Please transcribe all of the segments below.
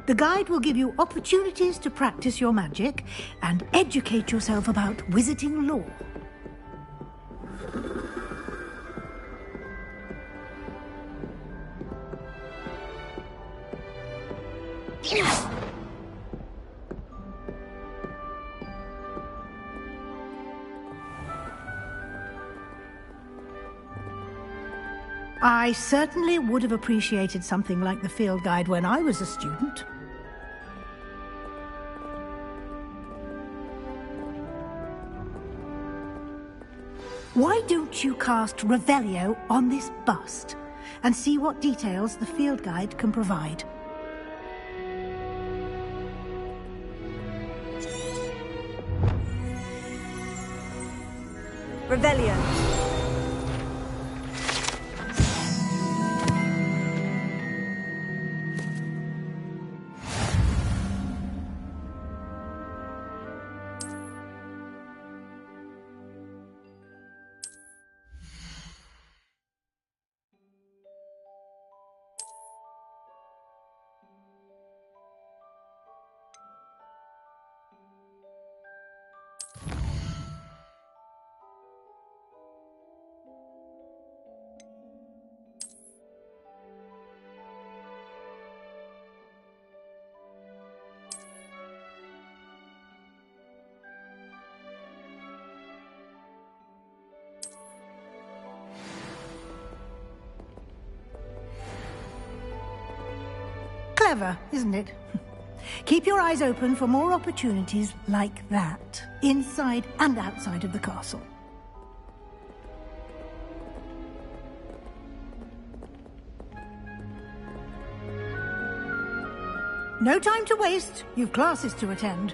The guide will give you opportunities to practice your magic and educate yourself about wizarding lore. I certainly would have appreciated something like the field guide when I was a student. Why don't you cast Revelio on this bust and see what details the field guide can provide? Revelio. Clever, isn't it? Keep your eyes open for more opportunities like that, inside and outside of the castle. No time to waste. You've classes to attend.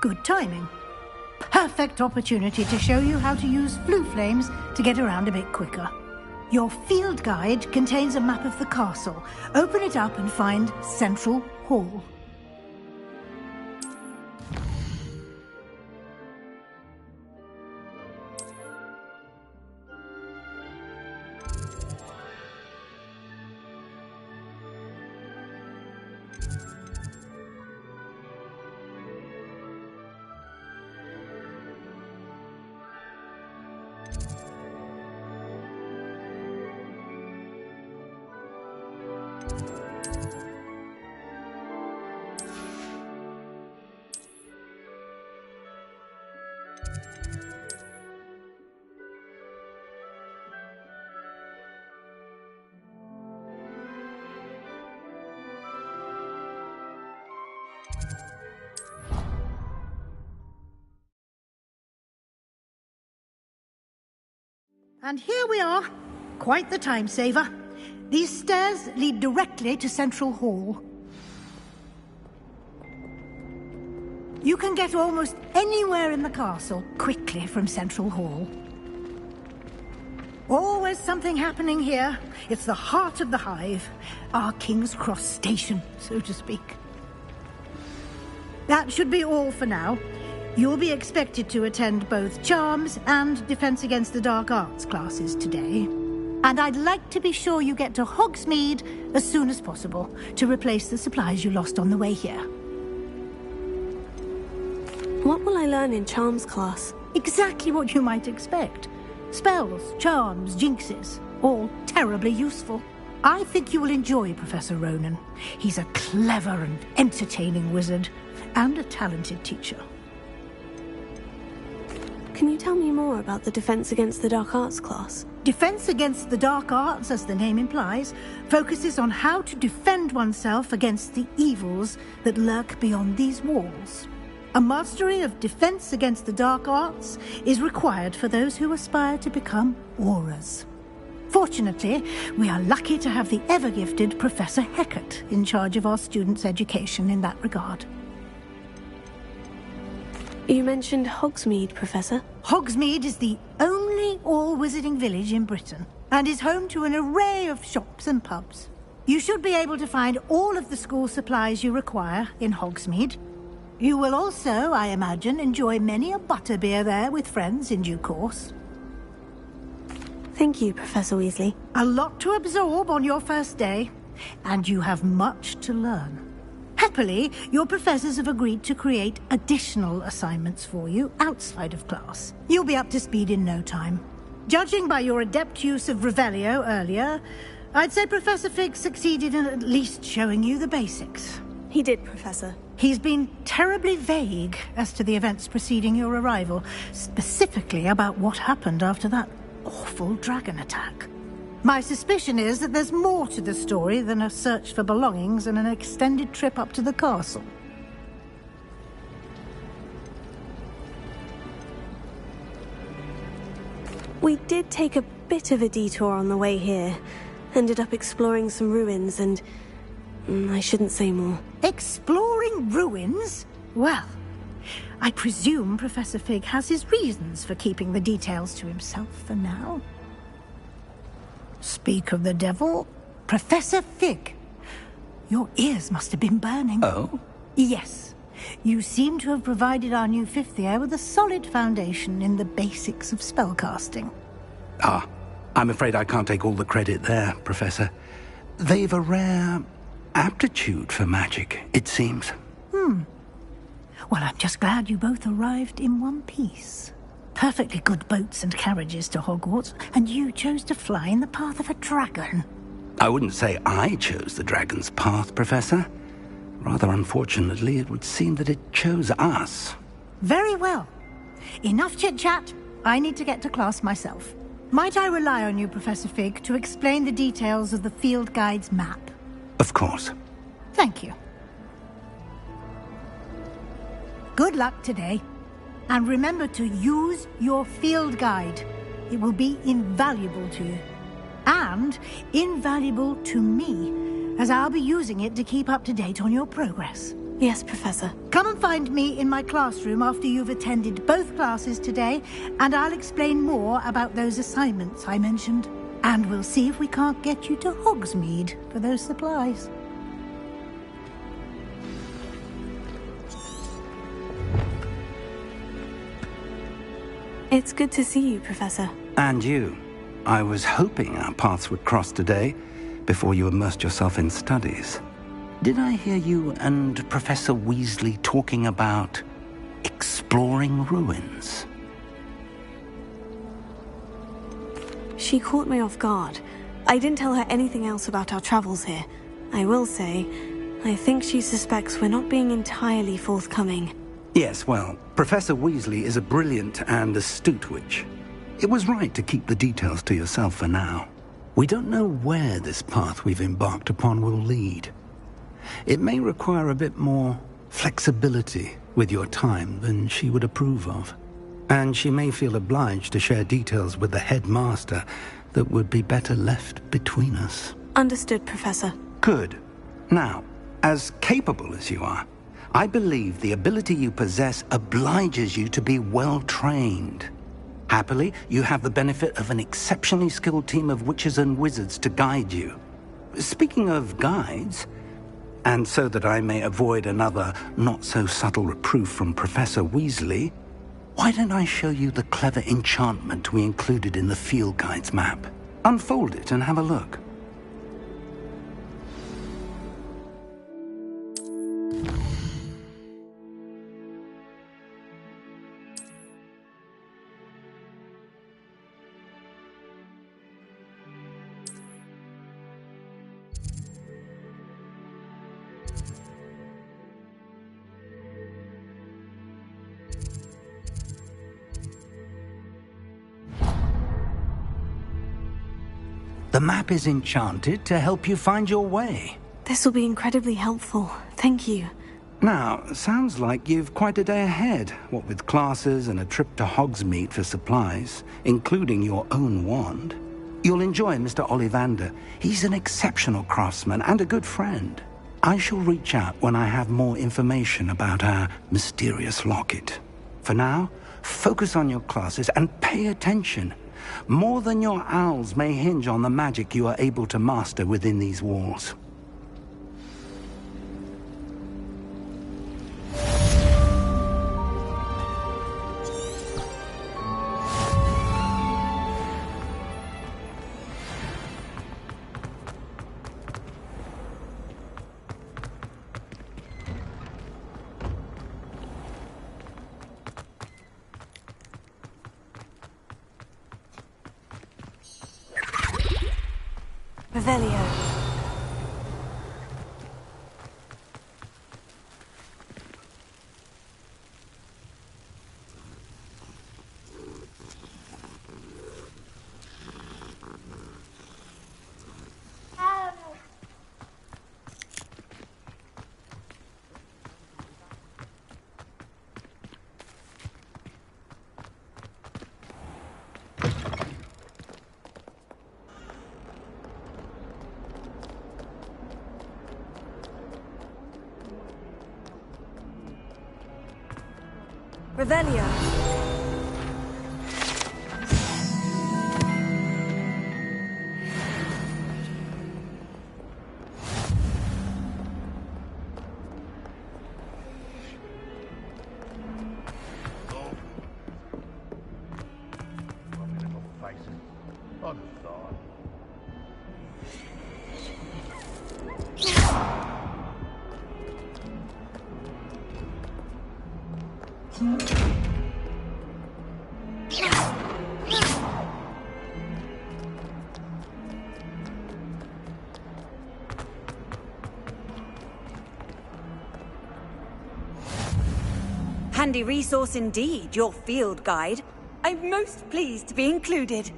Good timing. Perfect opportunity to show you how to use flue flames to get around a bit quicker. Your field guide contains a map of the castle. Open it up and find Central Hall. And here we are. Quite the time saver. These stairs lead directly to Central Hall. You can get almost anywhere in the castle quickly from Central Hall. Always something happening here. It's the heart of the hive. Our King's Cross station, so to speak. That should be all for now. You'll be expected to attend both Charms and Defense Against the Dark Arts classes today. And I'd like to be sure you get to Hogsmeade as soon as possible to replace the supplies you lost on the way here. What will I learn in Charms class? Exactly what you might expect. Spells, charms, jinxes, all terribly useful. I think you will enjoy Professor Ronan. He's a clever and entertaining wizard and a talented teacher. Can you tell me more about the Defense Against the Dark Arts class? Defense Against the Dark Arts, as the name implies, focuses on how to defend oneself against the evils that lurk beyond these walls. A mastery of Defense Against the Dark Arts is required for those who aspire to become auras. Fortunately, we are lucky to have the ever-gifted Professor Hecat in charge of our students' education in that regard. You mentioned Hogsmeade, Professor. Hogsmeade is the only all-wizarding village in Britain, and is home to an array of shops and pubs. You should be able to find all of the school supplies you require in Hogsmeade. You will also, I imagine, enjoy many a butterbeer there with friends in due course. Thank you, Professor Weasley. A lot to absorb on your first day, and you have much to learn. Happily, your professors have agreed to create additional assignments for you outside of class. You'll be up to speed in no time. Judging by your adept use of Revelio earlier, I'd say Professor Fig succeeded in at least showing you the basics. He did, Professor. He's been terribly vague as to the events preceding your arrival, specifically about what happened after that awful dragon attack. My suspicion is that there's more to the story than a search for belongings and an extended trip up to the castle. We did take a bit of a detour on the way here. Ended up exploring some ruins and... I shouldn't say more. Exploring ruins? Well, I presume Professor Fig has his reasons for keeping the details to himself for now. Speak of the devil, Professor Fig. Your ears must have been burning. Oh? Yes. You seem to have provided our new fifth year with a solid foundation in the basics of spellcasting. Ah, I'm afraid I can't take all the credit there, Professor. They've a rare aptitude for magic, it seems. Well, I'm just glad you both arrived in one piece. Perfectly good boats and carriages to Hogwarts, and you chose to fly in the path of a dragon. I wouldn't say I chose the dragon's path, Professor. Rather unfortunately, it would seem that it chose us. Very well. Enough chit-chat. I need to get to class myself. Might I rely on you, Professor Fig, to explain the details of the field guide's map? Of course. Thank you. Good luck today. And remember to use your field guide. It will be invaluable to you. And invaluable to me, as I'll be using it to keep up to date on your progress. Yes, Professor. Come and find me in my classroom after you've attended both classes today, and I'll explain more about those assignments I mentioned. And we'll see if we can't get you to Hogsmeade for those supplies. It's good to see you, Professor. And you. I was hoping our paths would cross today, before you immersed yourself in studies. Did I hear you and Professor Weasley talking about exploring ruins? She caught me off guard. I didn't tell her anything else about our travels here. I will say, I think she suspects we're not being entirely forthcoming. Yes, well, Professor Weasley is a brilliant and astute witch. It was right to keep the details to yourself for now. We don't know where this path we've embarked upon will lead. It may require a bit more flexibility with your time than she would approve of. And she may feel obliged to share details with the headmaster that would be better left between us. Understood, Professor. Good. Now, as capable as you are, I believe the ability you possess obliges you to be well-trained. Happily, you have the benefit of an exceptionally skilled team of witches and wizards to guide you. Speaking of guides, and so that I may avoid another not-so-subtle reproof from Professor Weasley, why don't I show you the clever enchantment we included in the field guide's map? Unfold it and have a look. The map is enchanted to help you find your way. This will be incredibly helpful. Thank you. Now, sounds like you've quite a day ahead, what with classes and a trip to Hogsmeade for supplies, including your own wand. You'll enjoy Mr. Ollivander. He's an exceptional craftsman and a good friend. I shall reach out when I have more information about our mysterious locket. For now, focus on your classes and pay attention. More than your owls may hinge on the magic you are able to master within these walls. Revelio. Revelio. Handy resource indeed, your field guide. I'm most pleased to be included.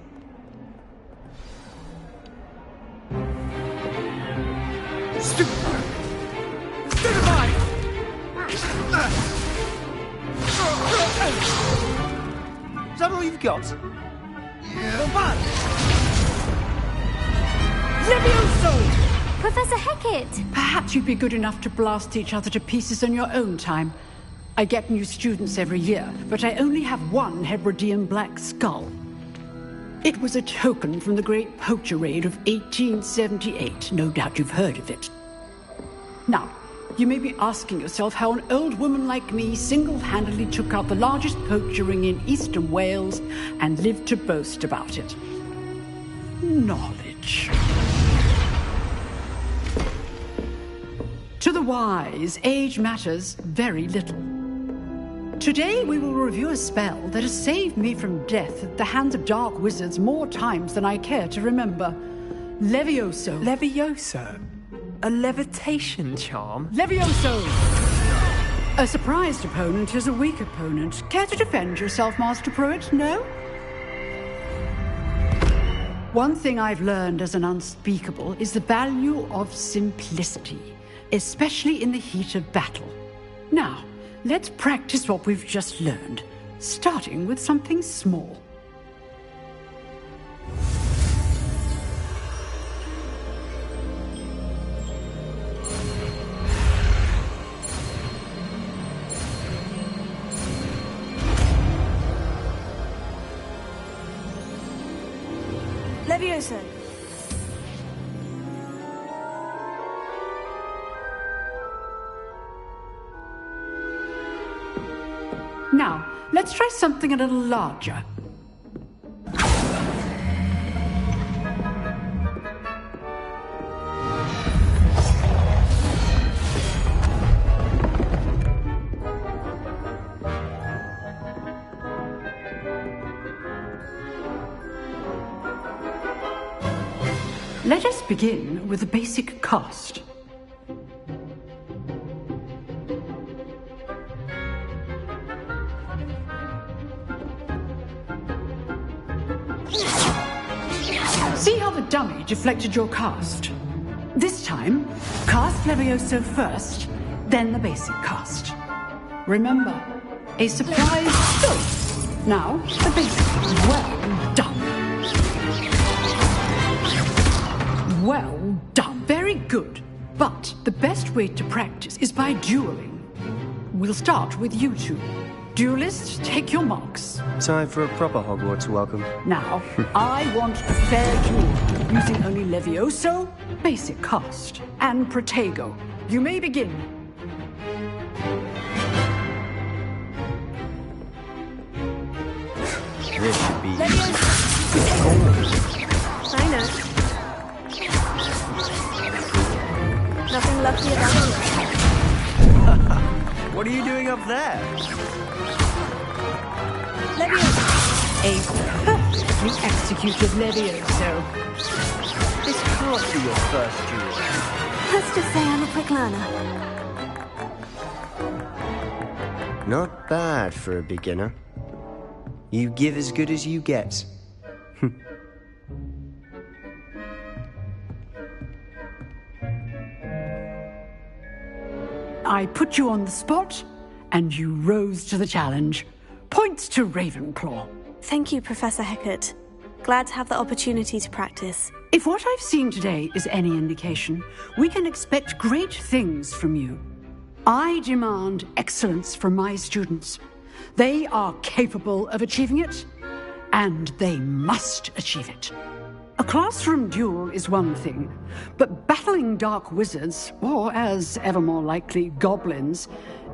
Stupefy! Stupefy! Is that all you've got? Yeah. Levioso! Professor Hecat! Perhaps you'd be good enough to blast each other to pieces in your own time. I get new students every year, but I only have one Hebridean black skull. It was a token from the Great Poacher Raid of 1878. No doubt you've heard of it. Now, you may be asking yourself how an old woman like me single-handedly took out the largest poacher ring in eastern Wales and lived to boast about it. Knowledge. To the wise, age matters very little. Today we will review a spell that has saved me from death at the hands of dark wizards more times than I care to remember. Levioso. Levioso? A levitation charm? Levioso! A surprised opponent is a weak opponent. Care to defend yourself, Master Pruitt? No? One thing I've learned as an unspeakable is the value of simplicity, especially in the heat of battle. Now, let's practice what we've just learned, starting with something small. Levioso. Now, let's try something a little larger. Let us begin with the basic cast. See how the dummy deflected your cast? This time, cast Levioso first, then the basic cast. Remember, a surprise go. Now, the basic. Well done. Well done. Very good. But the best way to practice is by dueling. We'll start with you two. Duelists, take your marks. Time for a proper Hogwarts welcome. Now, I want a fair duel, using only Levioso, basic cast, and Protego. You may begin. This should be I know. Nothing lucky about it. What are you doing up there? A perfectly executed Levioso. This can't be your first duel. Let's just say I'm a quick learner. Not bad for a beginner. You give as good as you get. I put you on the spot, and you rose to the challenge. Points to Ravenclaw. Thank you, Professor Hecat. Glad to have the opportunity to practice. If what I've seen today is any indication, we can expect great things from you. I demand excellence from my students. They are capable of achieving it, and they must achieve it. A classroom duel is one thing, but battling dark wizards, or as ever more likely, goblins,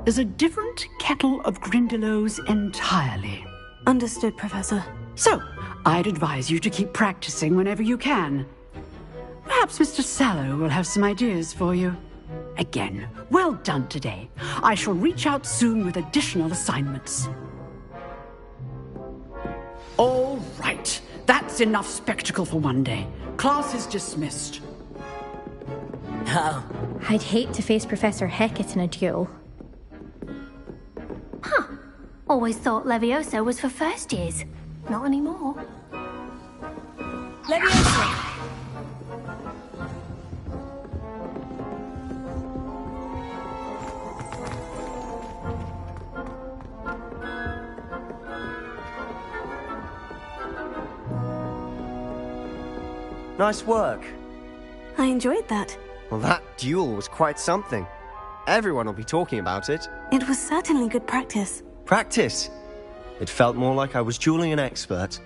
is a different kettle of Grindylows entirely. Understood, Professor. So, I'd advise you to keep practicing whenever you can. Perhaps Mr. Sallow will have some ideas for you. Again, well done today. I shall reach out soon with additional assignments. All right. That's enough spectacle for one day. Class is dismissed. Oh, I'd hate to face Professor Hecat in a duel. Huh. Always thought Levioso was for first years. Not anymore. Levioso! Nice work. I enjoyed that. Well, that duel was quite something. Everyone will be talking about it. It was certainly good practice. Practice. It felt more like I was dueling an expert.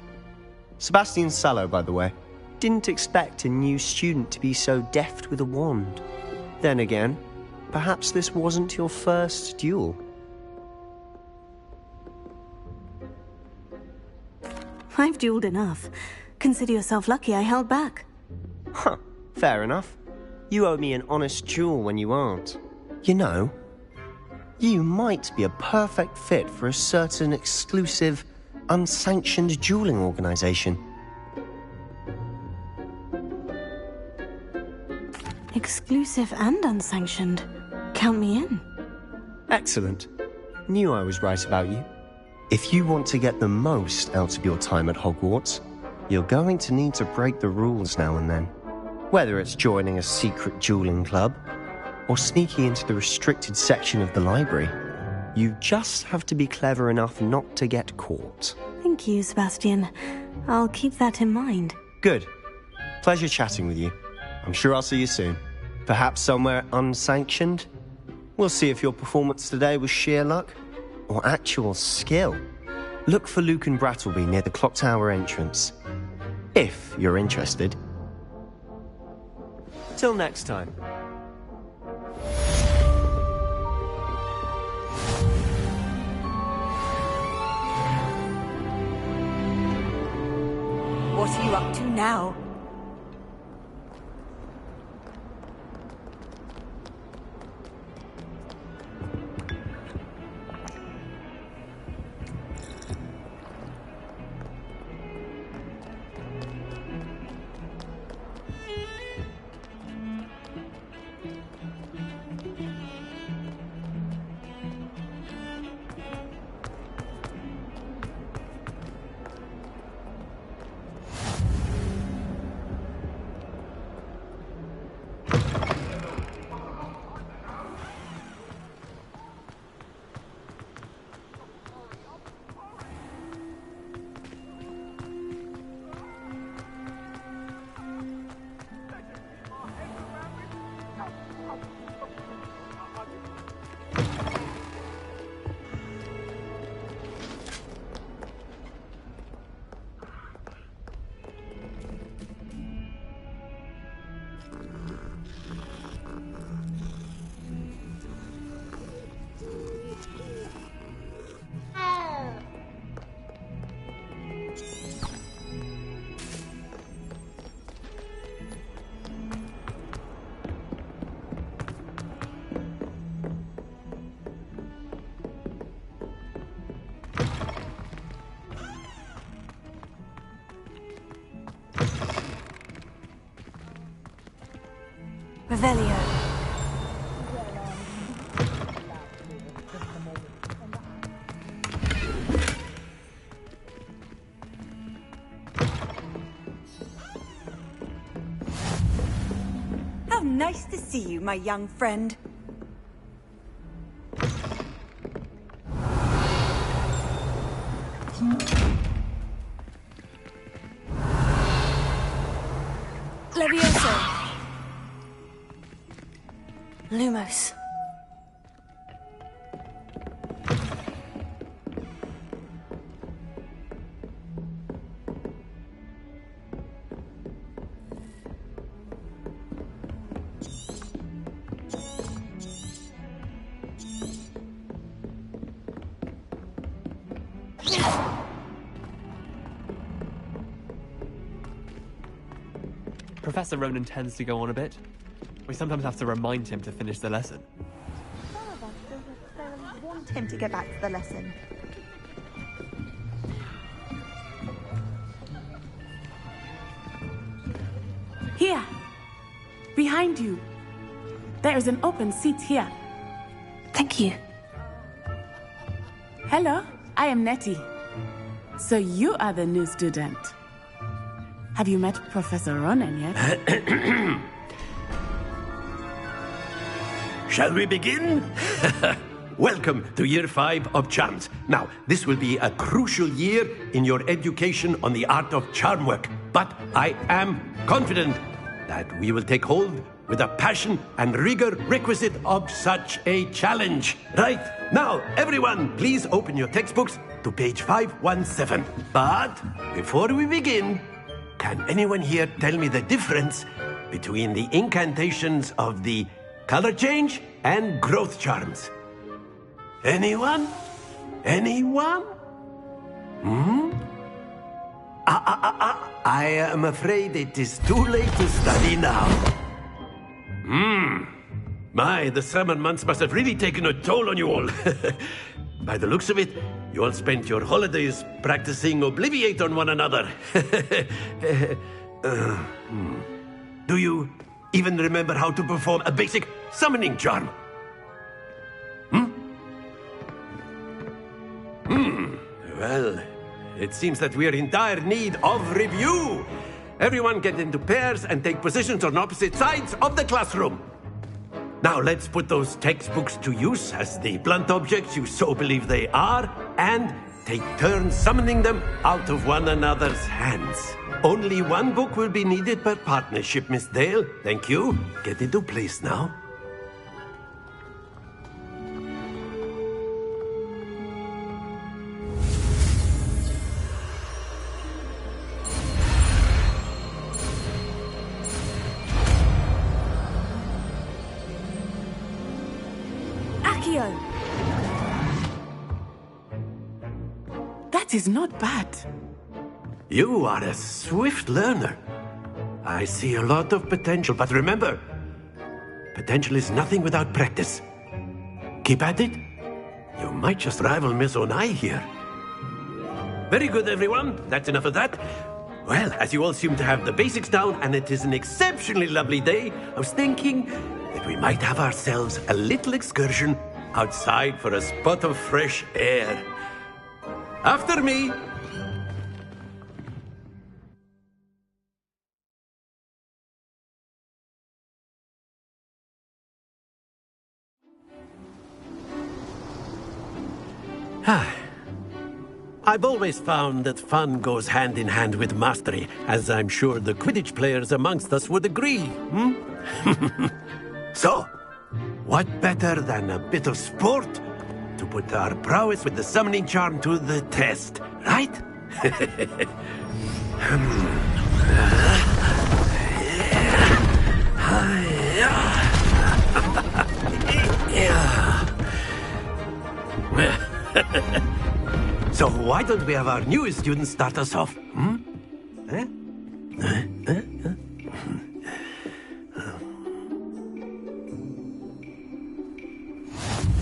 Sebastian Sallow, by the way. Didn't expect a new student to be so deft with a wand. Then again, perhaps this wasn't your first duel. I've dueled enough. Consider yourself lucky I held back. Huh, fair enough. You owe me an honest duel when you aren't. You know, you might be a perfect fit for a certain exclusive, unsanctioned dueling organization. Exclusive and unsanctioned. Count me in. Excellent. Knew I was right about you. If you want to get the most out of your time at Hogwarts, you're going to need to break the rules now and then. Whether it's joining a secret dueling club, or sneaking into the restricted section of the library, you just have to be clever enough not to get caught. Thank you, Sebastian. I'll keep that in mind. Good. Pleasure chatting with you. I'm sure I'll see you soon. Perhaps somewhere unsanctioned? We'll see if your performance today was sheer luck, or actual skill. Look for Luke and Brattleby near the clock tower entrance. If you're interested. Till next time. What are you up to now? Revelio. How nice to see you, my young friend. Levioso. Lumos. Professor Ronan tends to go on a bit. We sometimes have to remind him to finish the lesson. Some of us don't necessarily want him to get back to the lesson. Here! Behind you! There is an open seat here. Thank you. Hello, I am Nettie. So you are the new student. Have you met Professor Ronan yet? Shall we begin? Welcome to Year 5 of Charms. Now, this will be a crucial year in your education on the art of charm work. But I am confident that we will take hold with the passion and rigor requisite of such a challenge. Right, now, everyone, please open your textbooks to page 517. But before we begin, can anyone here tell me the difference between the incantations of the color change and growth charms? Anyone? Anyone? I am afraid it is too late to study now. My, the summer months must have really taken a toll on you all. By the looks of it, you all spent your holidays practicing Obliviate on one another. Do you even remember how to perform a basic summoning charm? Well, it seems that we are in dire need of review. Everyone get into pairs and take positions on opposite sides of the classroom. Now let's put those textbooks to use as the blunt objects you so believe they are, and take turns summoning them out of one another's hands. Only one book will be needed per partnership, Miss Dale. Thank you. Get into place now. That is not bad. You are a swift learner. I see a lot of potential, but remember, potential is nothing without practice. Keep at it. You might just rival Miss Onai here. Very good, everyone. That's enough of that. Well, as you all seem to have the basics down, and it is an exceptionally lovely day, I was thinking that we might have ourselves a little excursion outside for a spot of fresh air. After me. I've always found that fun goes hand in hand with mastery, as I'm sure the Quidditch players amongst us would agree. So, what better than a bit of sport to put our prowess with the summoning charm to the test, right? So why don't we have our newest student start us off?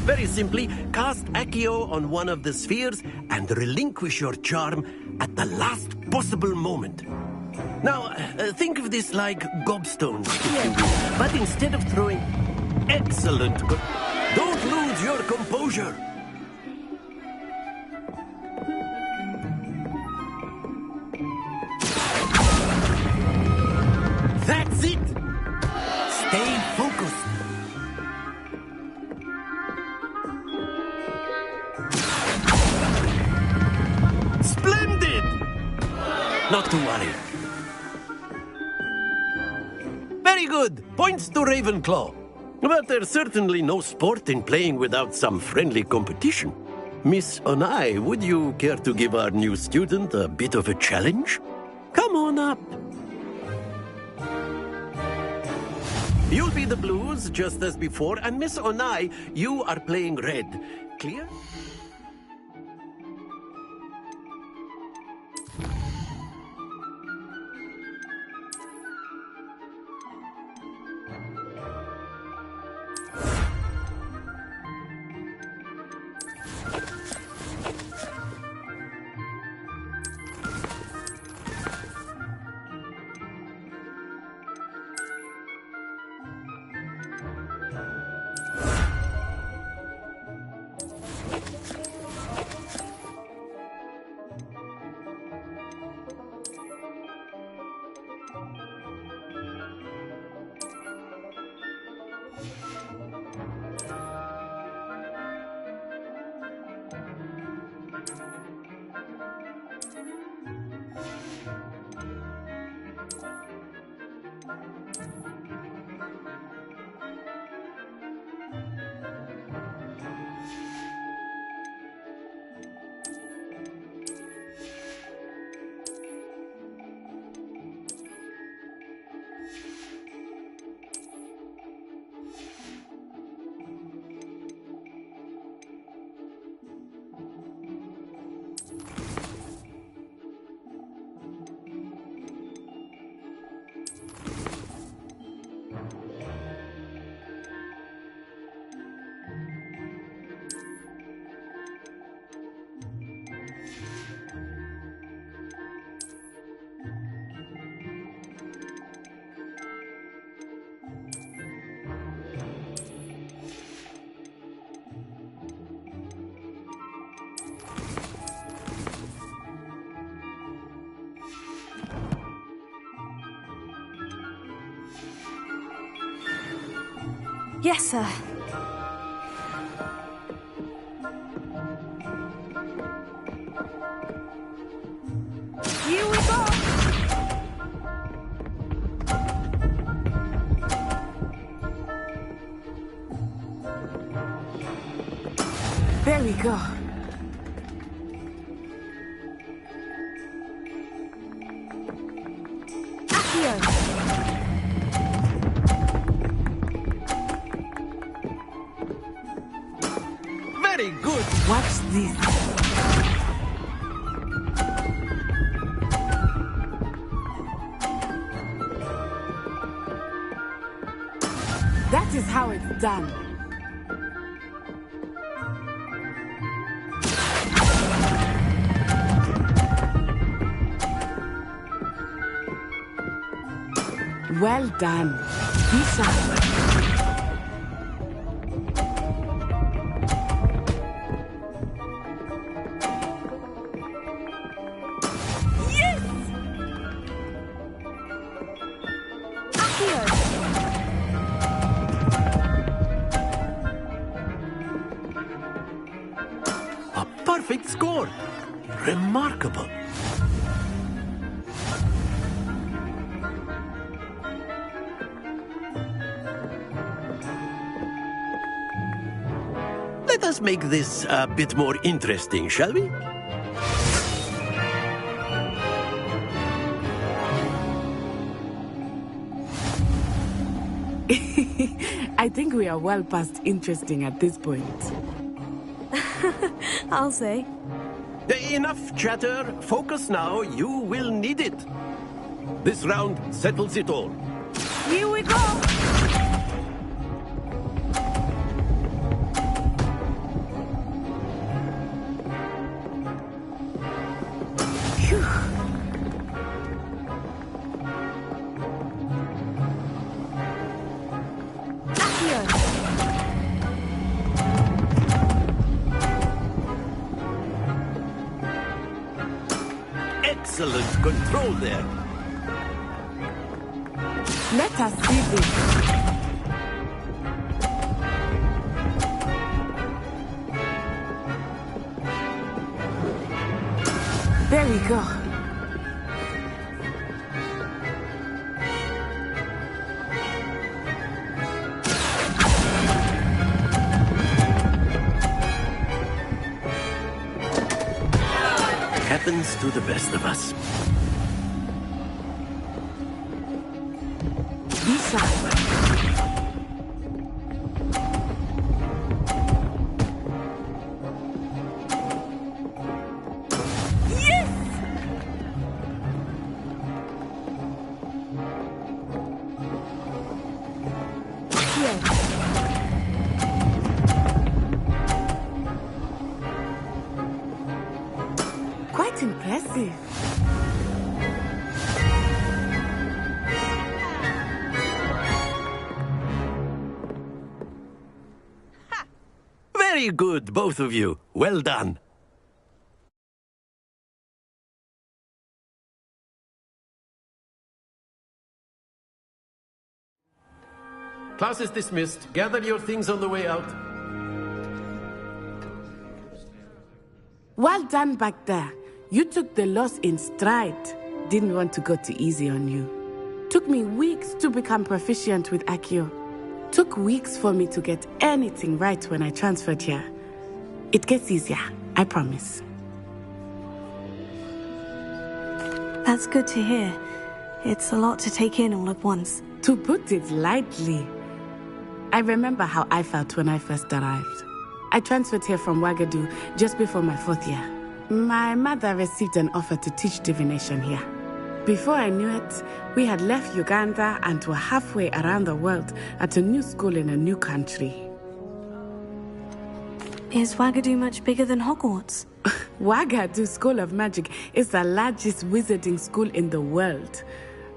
Very simply, cast Accio on one of the spheres and relinquish your charm at the last possible moment. Now, think of this like gobstones, if you will. But instead of throwing excellent... Don't lose your composure. That's it. Stay focused. Splendid! Not to worry. Very good. Points to Ravenclaw. But there's certainly no sport in playing without some friendly competition. Miss Onai, would you care to give our new student a bit of a challenge? Come on up. You'll be the blues, just as before, and Miss Onai, you are playing red. Clear? Yes, sir. Here we go! There we go. Very good. Watch this. That is how it's done. Well done. Be sharp. Perfect score. Remarkable. Let us make this a bit more interesting, shall we? I think we are well past interesting at this point. I'll say. Enough chatter. Focus now. You will need it. This round settles it all. Here we go! excellent control there. Let us see this. There we go. Happens to the best of us. Be sharp. Quite impressive. Very good, both of you. Well done. Class is dismissed. Gather your things on the way out. Well done back there. You took the loss in stride. Didn't want to go too easy on you. Took me weeks to become proficient with Accio. Took weeks for me to get anything right when I transferred here. It gets easier, I promise. That's good to hear. It's a lot to take in all at once. To put it lightly, I remember how I felt when I first arrived. I transferred here from Wagadu just before my 4th year. My mother received an offer to teach divination here. Before I knew it, we had left Uganda and were halfway around the world at a new school in a new country. Is Wagadu much bigger than Hogwarts? Wagadu School of Magic is the largest wizarding school in the world.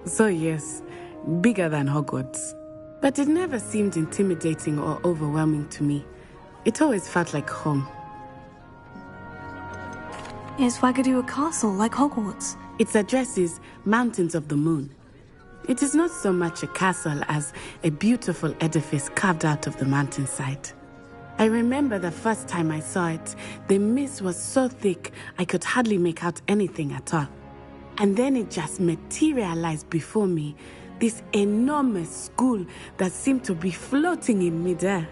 So yes, bigger than Hogwarts. But it never seemed intimidating or overwhelming to me. It always felt like home. Is Wagadu a castle like Hogwarts? Its address is Mountains of the Moon. It is not so much a castle as a beautiful edifice carved out of the mountainside. I remember the first time I saw it, the mist was so thick I could hardly make out anything at all. And then it just materialized before me, this enormous school that seemed to be floating in midair.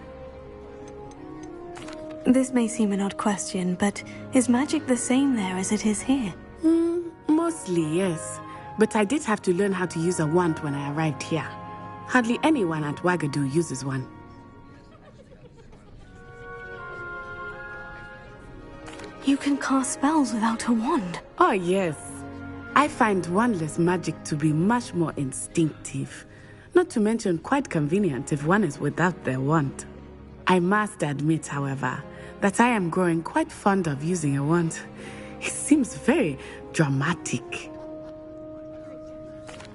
This may seem an odd question, but is magic the same there as it is here? Mostly, yes. But I did have to learn how to use a wand when I arrived here. Hardly anyone at Wagadu uses one. You can cast spells without a wand? Oh, yes. I find wandless magic to be much more instinctive. Not to mention quite convenient if one is without their wand. I must admit, however, that I am growing quite fond of using a wand. It seems very dramatic.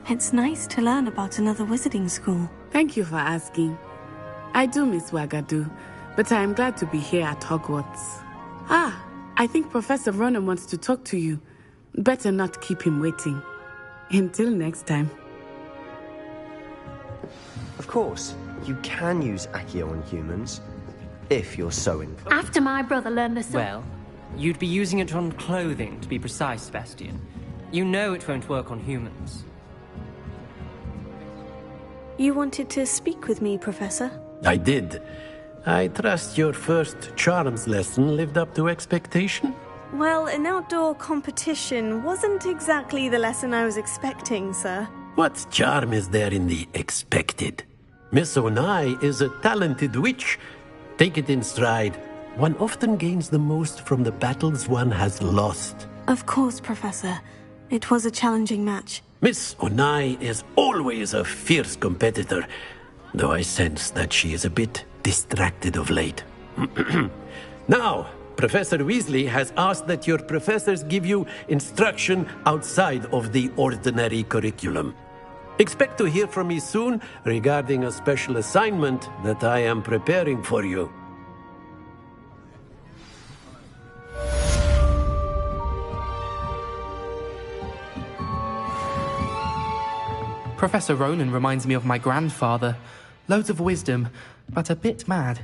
It's nice to learn about another wizarding school. Thank you for asking. I do miss Wagadu, but I am glad to be here at Hogwarts. I think Professor Ronan wants to talk to you. Better not keep him waiting. Until next time. Of course, you can use Accio on humans, if you're so inclined. After my brother learned the Well, you'd be using it on clothing, to be precise, Sebastian. You know it won't work on humans. You wanted to speak with me, Professor? I did. I trust your first charms lesson lived up to expectation? Well, an outdoor competition wasn't exactly the lesson I was expecting, sir. What charm is there in the expected? Miss Onai is a talented witch. Take it in stride. One often gains the most from the battles one has lost. Of course, Professor. It was a challenging match. Miss Onai is always a fierce competitor, though I sense that she is a bit distracted of late. Now, Professor Weasley has asked that your professors give you instruction outside of the ordinary curriculum. Expect to hear from me soon regarding a special assignment that I am preparing for you. Professor Ronan reminds me of my grandfather. Loads of wisdom, but a bit mad.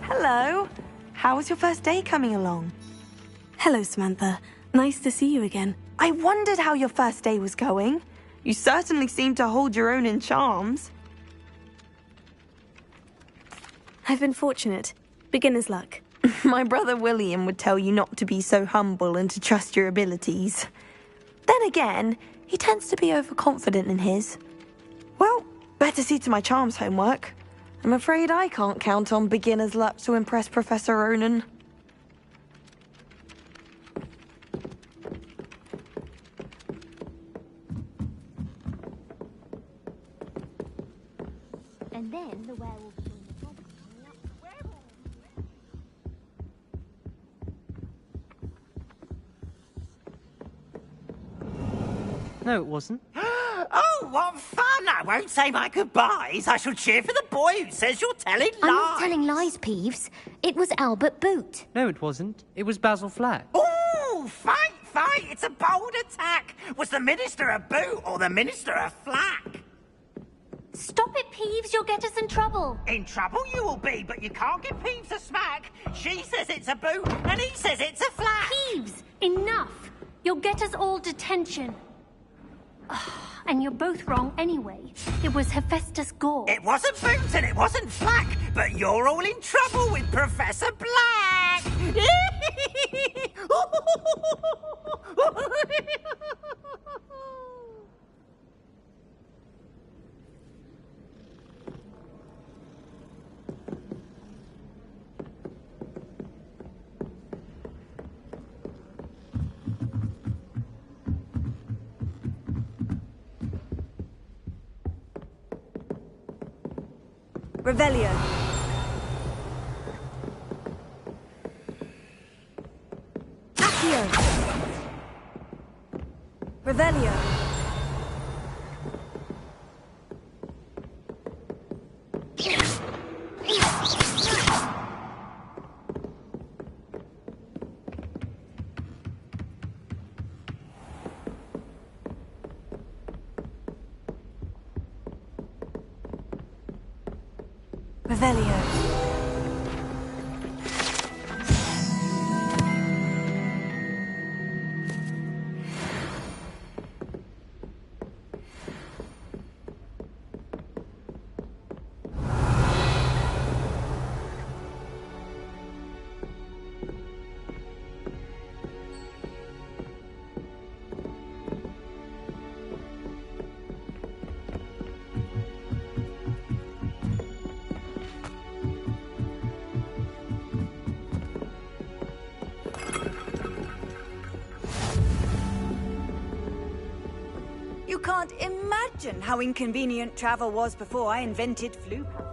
Hello. How was your first day coming along? Hello, Samantha. Nice to see you again. I wondered how your first day was going. You certainly seem to hold your own in charms. I've been fortunate. Beginner's luck. My brother William would tell you not to be so humble and to trust your abilities. Then again, he tends to be overconfident in his. Well, better see to my charms homework. I'm afraid I can't count on beginner's luck to impress Professor Ronan. And then the werewolf. No, it wasn't. Oh, what fun! I won't say my goodbyes. I shall cheer for the boy who says you're telling lies. I'm not telling lies, Peeves. It was Albert Boot. No, it wasn't. It was Basil Flack. Oh, fight! It's a bold attack. Was the Minister a boot or the Minister a flack? Stop it, Peeves. You'll get us in trouble. In trouble you will be, but you can't get Peeves a smack. She says it's a boot and he says it's a flack. Peeves, enough. You'll get us all detention. And you're both wrong anyway. It was Hephaestus Gore. It wasn't Boot and it wasn't Flack, but you're all in trouble with Professor Black. Revelio. Accio. Revelio. Revelio. You can't imagine how inconvenient travel was before I invented flu powder.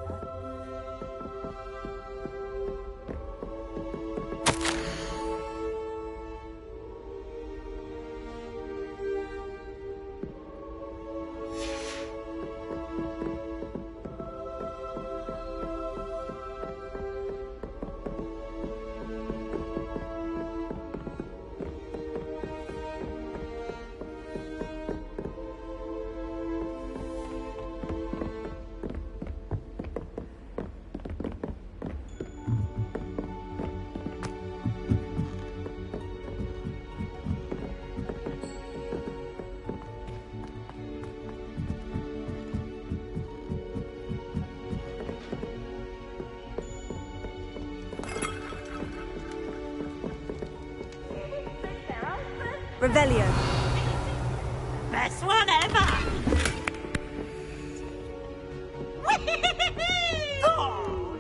Revelio. Best one ever! Oh,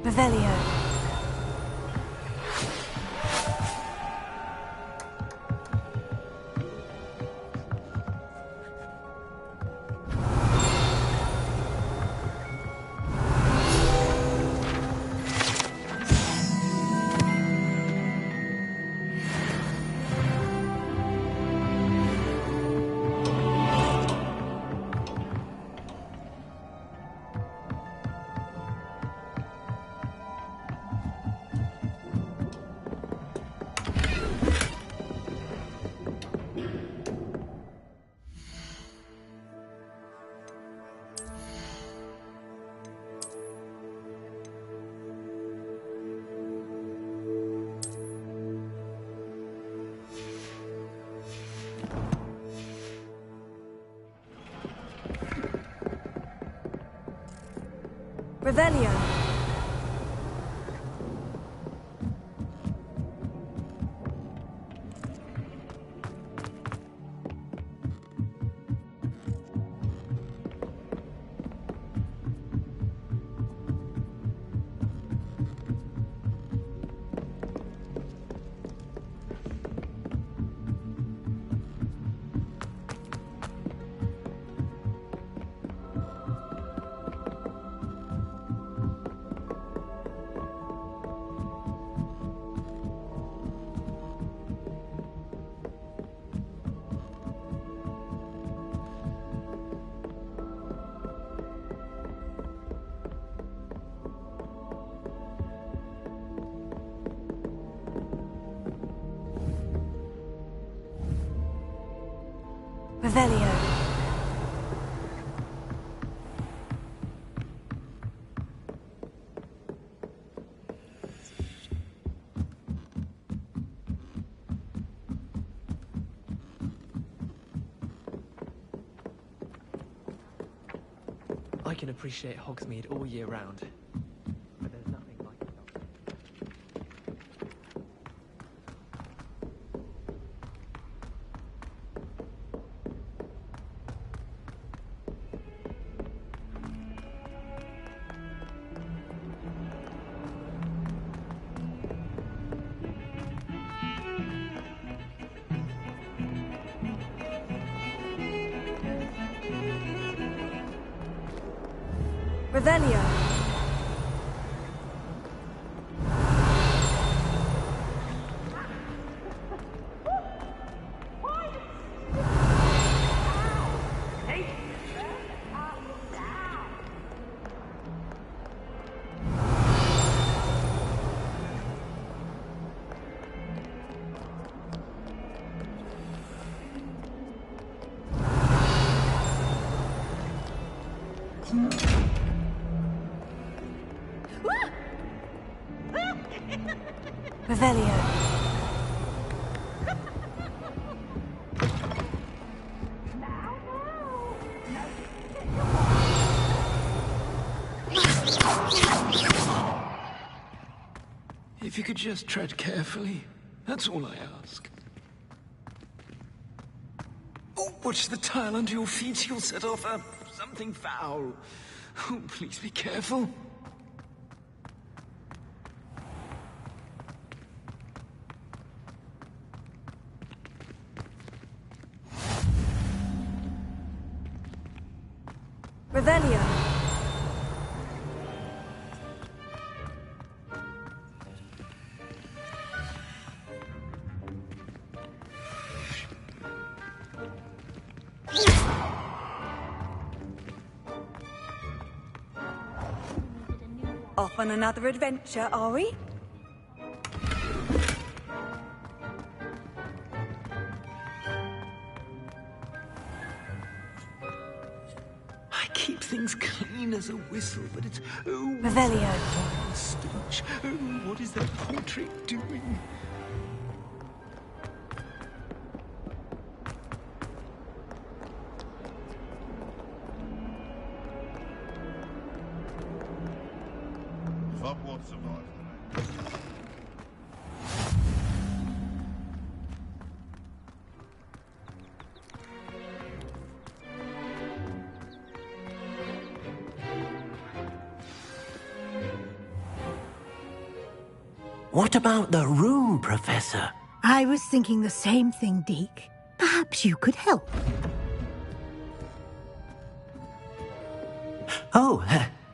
Revelio. Revelio. Revelio. I can appreciate Hogsmeade all year round, but there's nothing like it. Revelio. Revelio. If you could just tread carefully, that's all I ask. Oh, watch the tile under your feet. You'll set off something foul. Oh, please be careful. Revelio. Off on another adventure, are we? things clean as a whistle, but it's... Oh, Revelio. vile stench. Oh, what is that portrait doing? If Hogwarts survives tonight. What about the room, Professor? I was thinking the same thing, Deke. Perhaps you could help. Oh,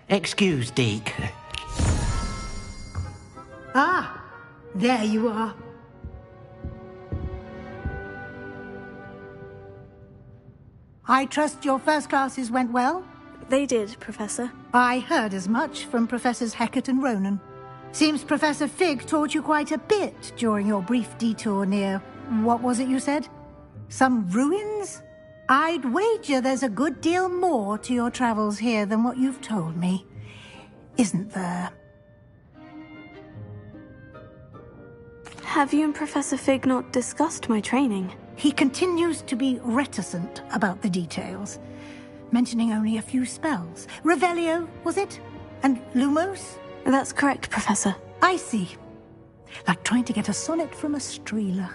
excuse, Deke. Ah, there you are. I trust your first classes went well? They did, Professor. I heard as much from Professors Hecat and Ronan. Seems Professor Fig taught you quite a bit during your brief detour near... what was it you said? Some ruins? I'd wager there's a good deal more to your travels here than what you've told me. Isn't there? Have you and Professor Fig not discussed my training? He continues to be reticent about the details, mentioning only a few spells. Revelio, was it? And Lumos? That's correct, Professor. I see. Like trying to get a sonnet from a streeler.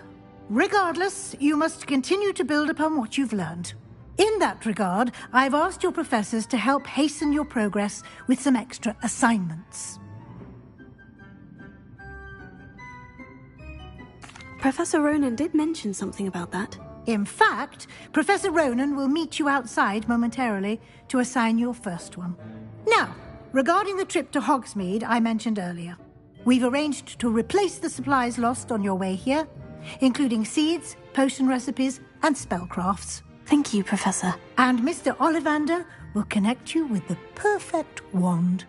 Regardless, you must continue to build upon what you've learned. In that regard, I've asked your professors to help hasten your progress with some extra assignments. Professor Ronan did mention something about that. In fact, Professor Ronan will meet you outside momentarily to assign your first one. Now, regarding the trip to Hogsmeade I mentioned earlier, we've arranged to replace the supplies lost on your way here, including seeds, potion recipes, and spellcrafts. Thank you, Professor. And Mr. Ollivander will connect you with the perfect wand.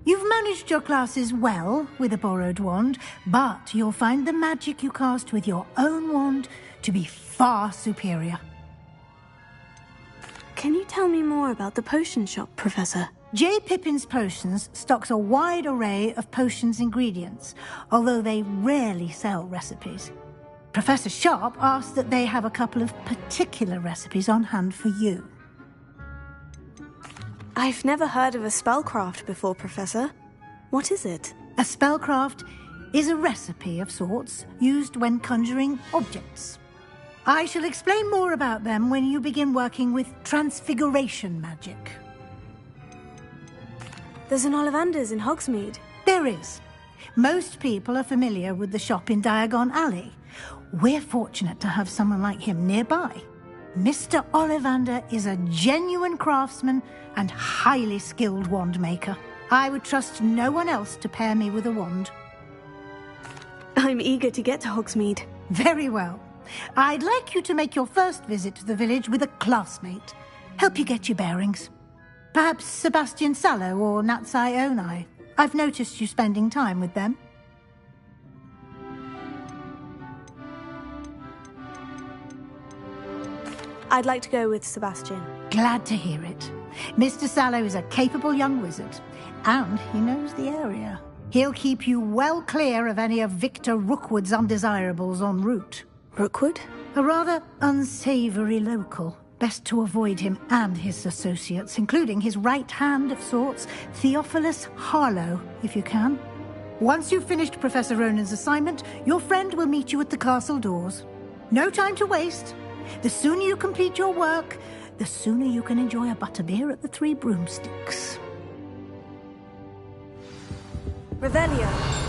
You've managed your classes well with a borrowed wand, but you'll find the magic you cast with your own wand to be far superior. Can you tell me more about the potion shop, Professor? J. Pippin's Potions stocks a wide array of potions ingredients, although they rarely sell recipes. Professor Sharp asked that they have a couple of particular recipes on hand for you. I've never heard of a spellcraft before, Professor. What is it? A spellcraft is a recipe of sorts used when conjuring objects. I shall explain more about them when you begin working with transfiguration magic. There's an Ollivander's in Hogsmeade. There is. Most people are familiar with the shop in Diagon Alley. We're fortunate to have someone like him nearby. Mr. Ollivander is a genuine craftsman and highly skilled wand maker. I would trust no one else to pair me with a wand. I'm eager to get to Hogsmeade. Very well. I'd like you to make your first visit to the village with a classmate. Help you get your bearings. Perhaps Sebastian Sallow or Natsai Onai. I've noticed you spending time with them. I'd like to go with Sebastian. Glad to hear it. Mr. Sallow is a capable young wizard, and he knows the area. He'll keep you well clear of any of Victor Rookwood's undesirables en route. Rookwood? A rather unsavoury local. Best to avoid him and his associates, including his right hand of sorts, Theophilus Harlow, if you can. Once you've finished Professor Ronan's assignment, your friend will meet you at the castle doors. No time to waste. The sooner you complete your work, the sooner you can enjoy a butterbeer at the Three Broomsticks. Revelio.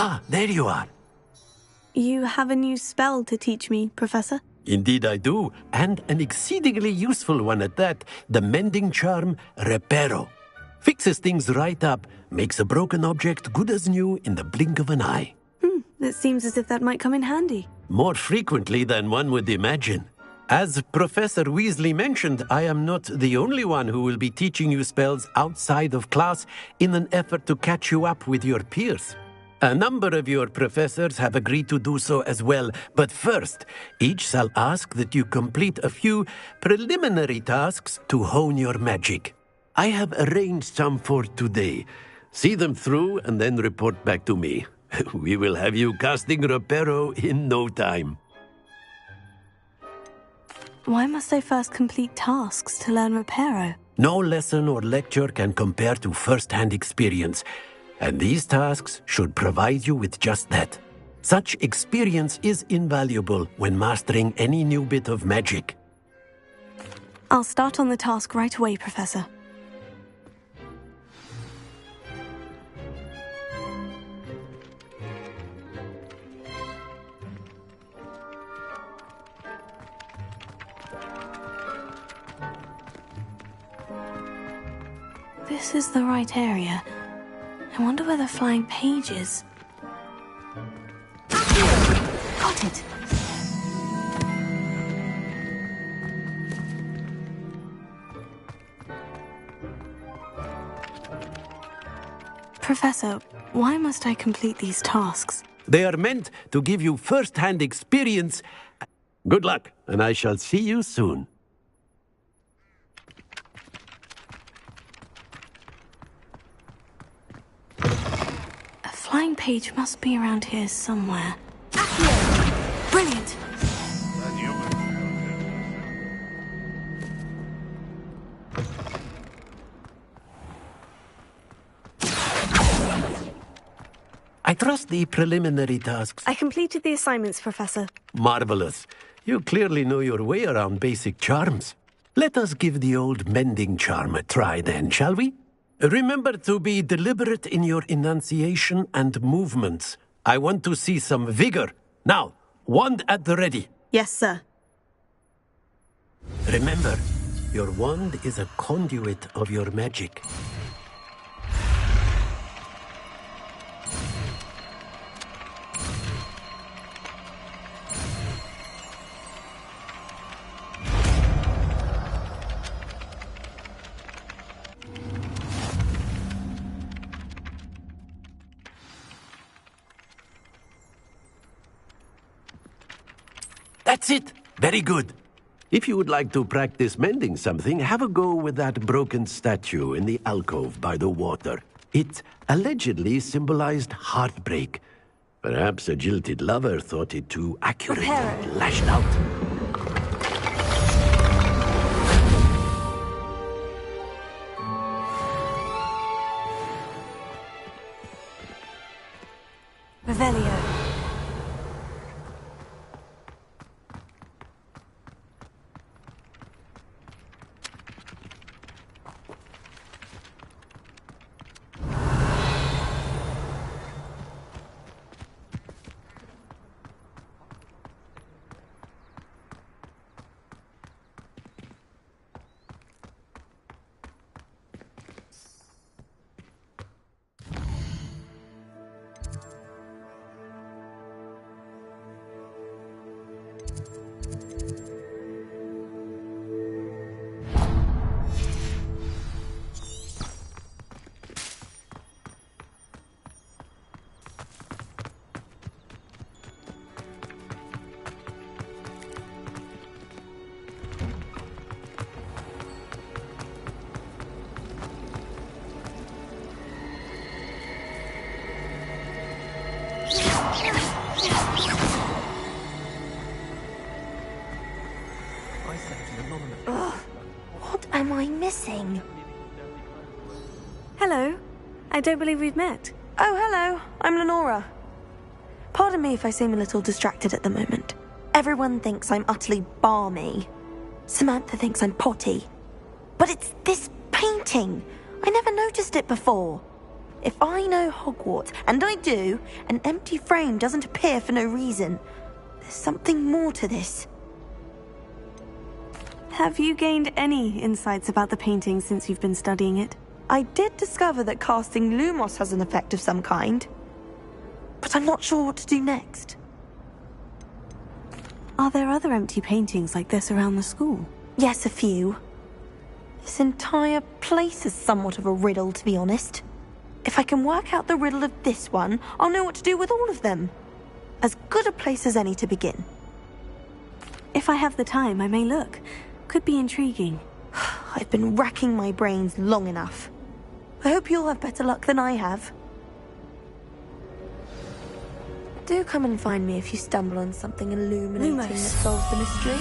Ah, there you are. You have a new spell to teach me, Professor? Indeed I do, and an exceedingly useful one at that. The mending charm, Reparo. Fixes things right up, makes a broken object good as new in the blink of an eye. It seems as if that might come in handy. More frequently than one would imagine. As Professor Weasley mentioned, I am not the only one who will be teaching you spells outside of class in an effort to catch you up with your peers. A number of your professors have agreed to do so as well, but first, each shall ask that you complete a few preliminary tasks to hone your magic. I have arranged some for today. See them through and then report back to me. We will have you casting Reparo in no time. Why must I first complete tasks to learn Reparo? No lesson or lecture can compare to first-hand experience, and these tasks should provide you with just that. Such experience is invaluable when mastering any new bit of magic. I'll start on the task right away, Professor. This is the right area. I wonder where the flying page is. Got it! Professor, why must I complete these tasks? They are meant to give you first-hand experience. Good luck, and I shall see you soon. Flying page must be around here somewhere. Brilliant! I trust the preliminary tasks. I completed the assignments, Professor. Marvelous. You clearly know your way around basic charms. Let us give the old mending charm a try then, shall we? Remember to be deliberate in your enunciation and movements. I want to see some vigor. Now, wand at the ready. Yes, sir. Remember, your wand is a conduit of your magic. That's it! Very good. If you would like to practice mending something, have a go with that broken statue in the alcove by the water. It allegedly symbolized heartbreak. Perhaps a jilted lover thought it too accurate and lashed out. Revelio. What am I missing? Hello. I don't believe we've met. Oh, hello. I'm Lenora. Pardon me if I seem a little distracted at the moment. Everyone thinks I'm utterly balmy. Samantha thinks I'm potty. But it's this painting. I never noticed it before. If I know Hogwarts, and I do, an empty frame doesn't appear for no reason. There's something more to this. Have you gained any insights about the painting since you've been studying it? I did discover that casting Lumos has an effect of some kind, but I'm not sure what to do next. Are there other empty paintings like this around the school? Yes, a few. This entire place is somewhat of a riddle, to be honest. If I can work out the riddle of this one, I'll know what to do with all of them. As good a place as any to begin. If I have the time, I may look. Could be intriguing. I've been racking my brains long enough. I hope you'll have better luck than I have. Do come and find me if you stumble on something illuminating that solves the mystery.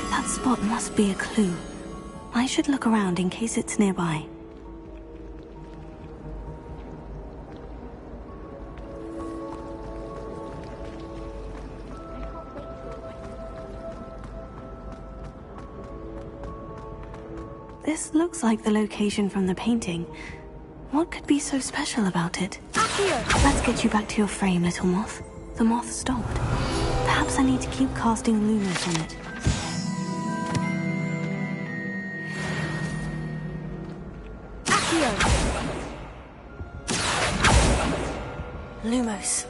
That spot must be a clue. I should look around in case it's nearby. This looks like the location from the painting. What could be so special about it? Let's get you back to your frame, little moth. The moth stopped. Perhaps I need to keep casting Lumos on it. Lumos.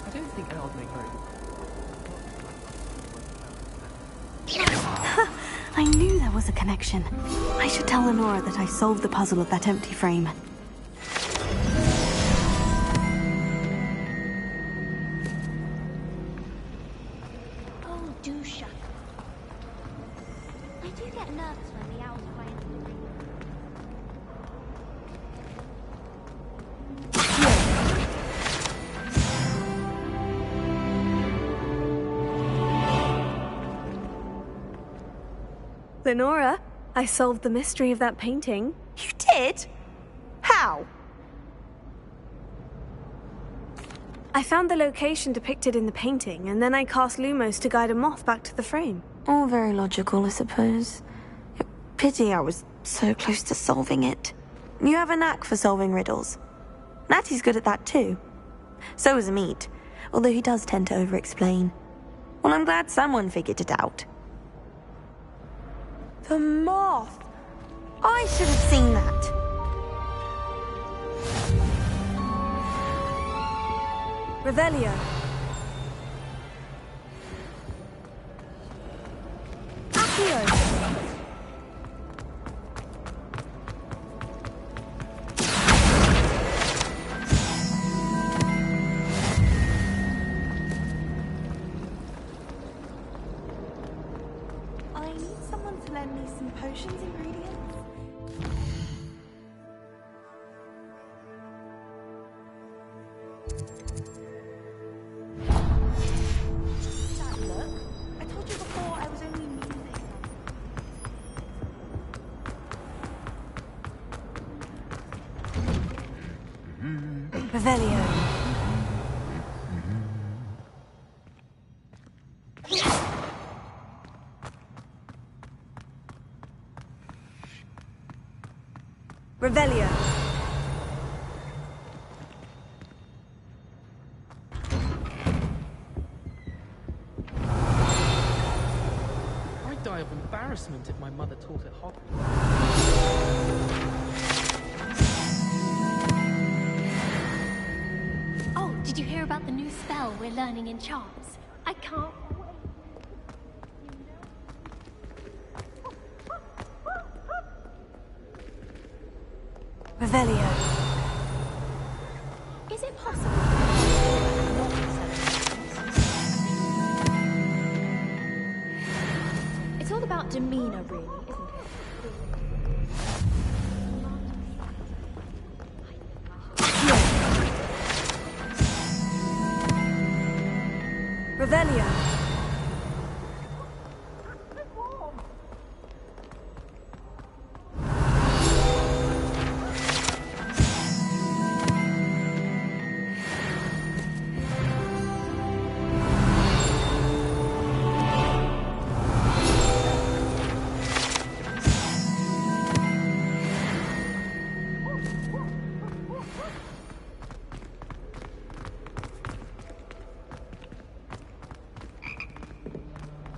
I don't think I'll make very I knew there was a connection. I should tell Lenora that I solved the puzzle of that empty frame. Oh, do shut up. I do get nervous when the owls fly into the room. Lenora, I solved the mystery of that painting. You did? How? I found the location depicted in the painting, and then I cast Lumos to guide a moth back to the frame. All very logical, I suppose. Pity I was so close to solving it. You have a knack for solving riddles. Natty's good at that too. So is Amit, although he does tend to over-explain. Well, I'm glad someone figured it out. The moth! I should have seen that. Revelio. Accio. I need someone to lend me some potions ingredients. That look? I told you before I was only musing. Revelio. Revelio. I'd die of embarrassment if my mother taught at Hogwarts. Oh, did you hear about the new spell we're learning in charms? I can't wait. Revelio. Is it possible? It's all about demeanor, really, isn't it? Revelio.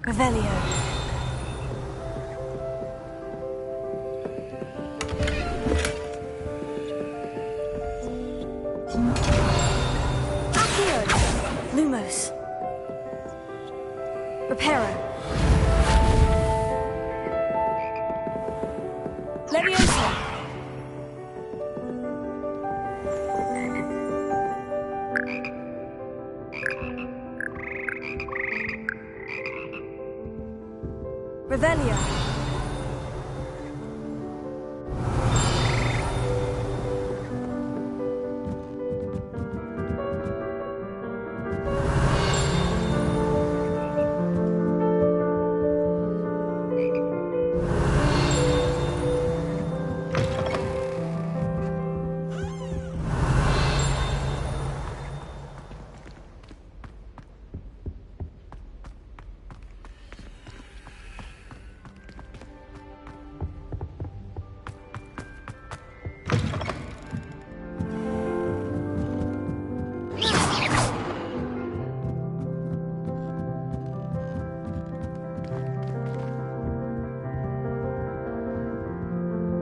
Revelio. Accio. Lumos. Reparo. Leviosa. Revelio.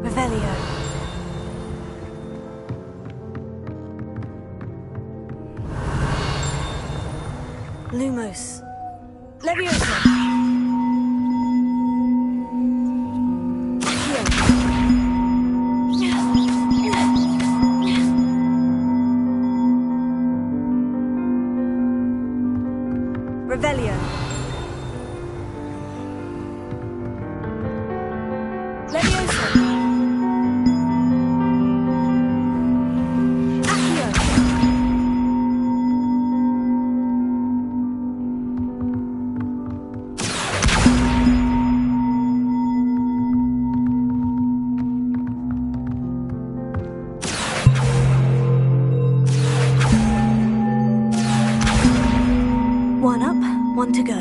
Revelio. Lumos. Leviosa. Revelio. Leviosa. Accio. One up, one to go.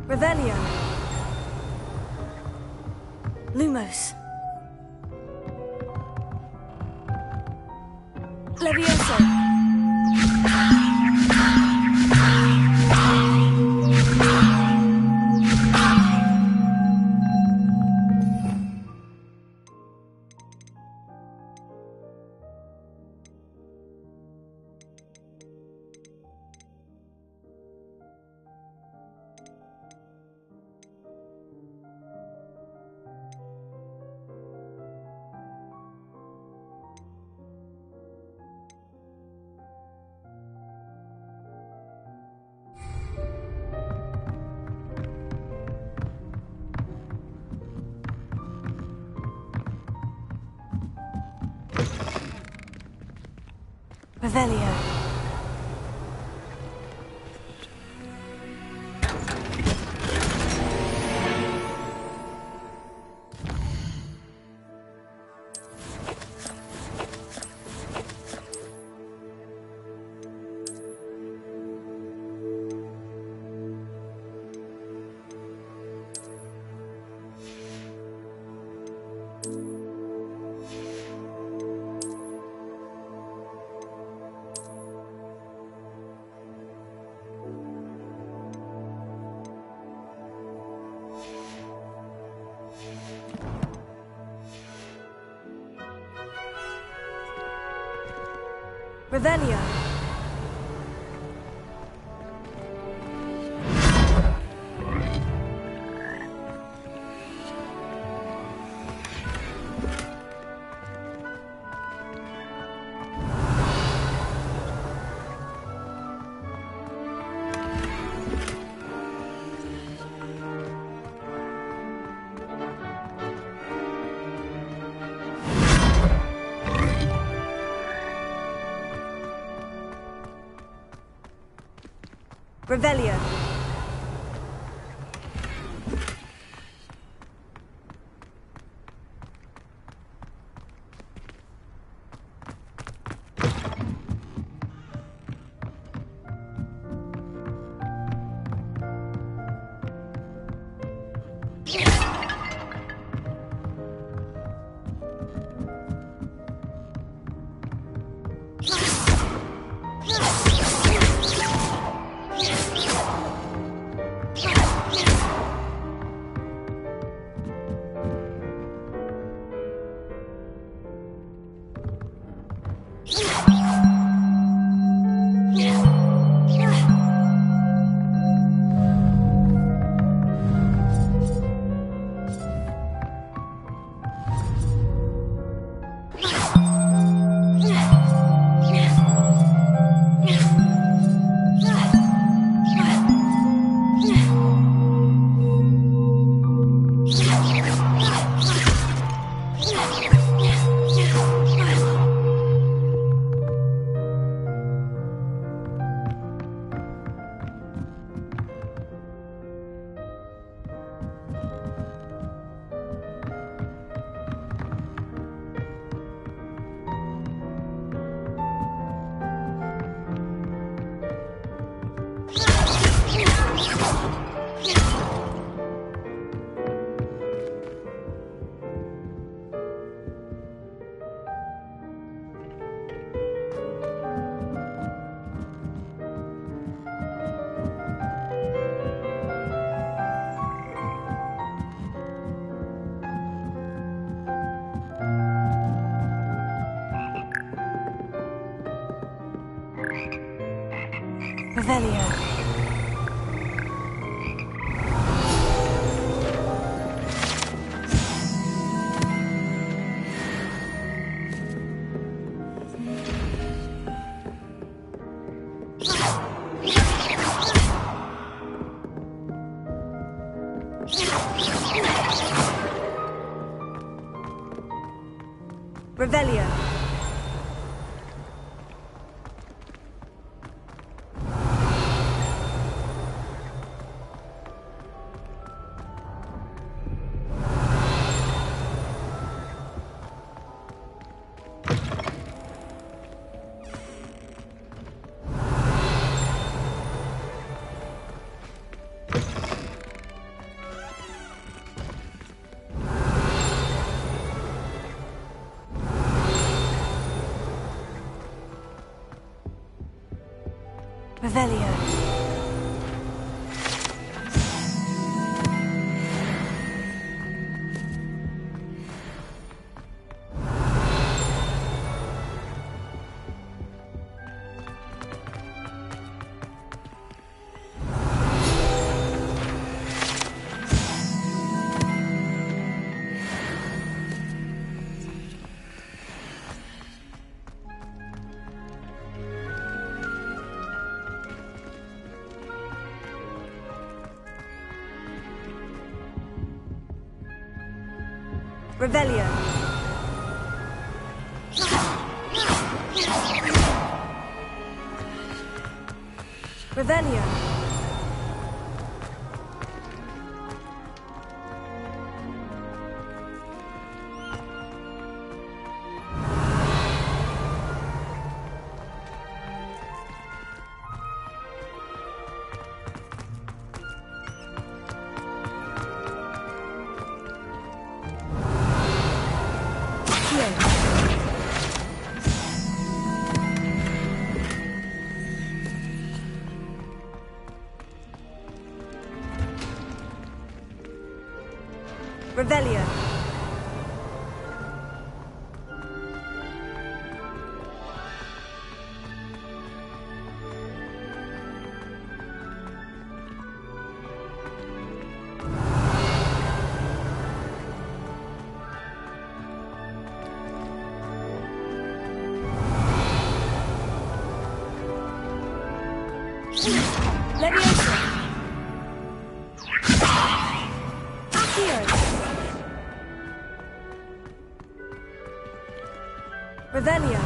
Revelio. Lumos. Levioso. Revelio. Revelio. Revelio. Revelio. Revelio. Revelio. Revelio. Revelio. Revelio. Leviosa. Accio. Revelio.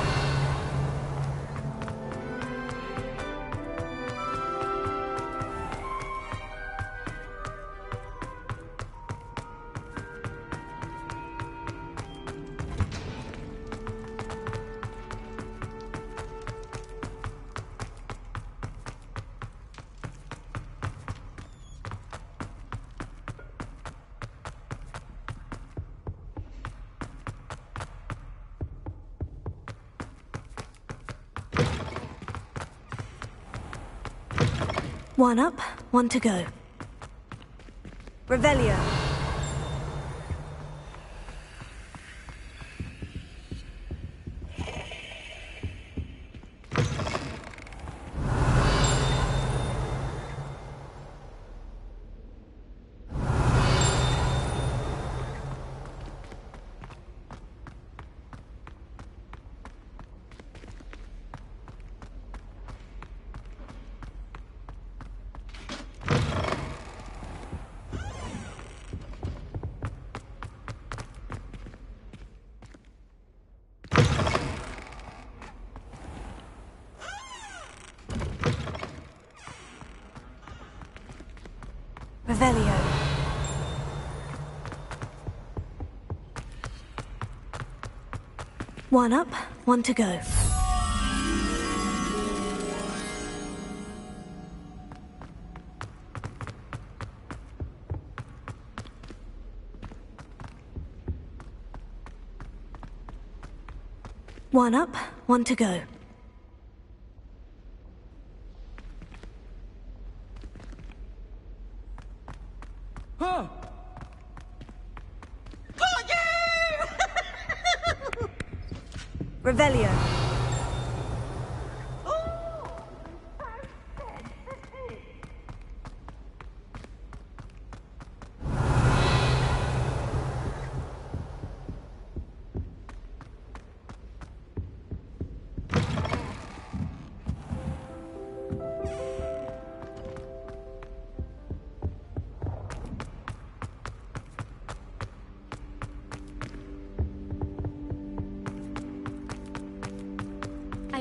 One up, one to go. Revelio. Revelio. One up, one to go. One up, one to go. Oh! Revelio.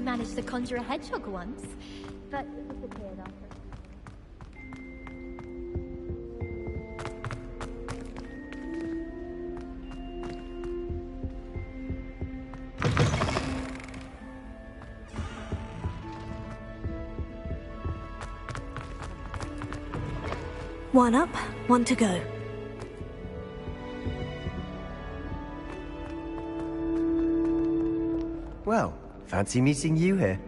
managed to conjure a hedgehog once, but it disappeared after. One up, one to go. Well, fancy meeting you here.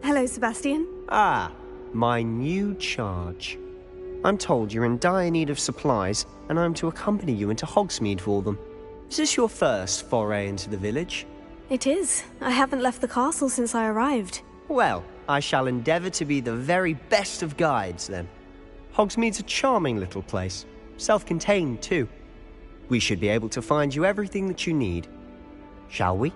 Hello, Sebastian. Ah, my new charge. I'm told you're in dire need of supplies, and I'm to accompany you into Hogsmeade for them. Is this your first foray into the village? It is. I haven't left the castle since I arrived. Well, I shall endeavour to be the very best of guides, then. Hogsmeade's a charming little place. Self-contained, too. We should be able to find you everything that you need. Shall we?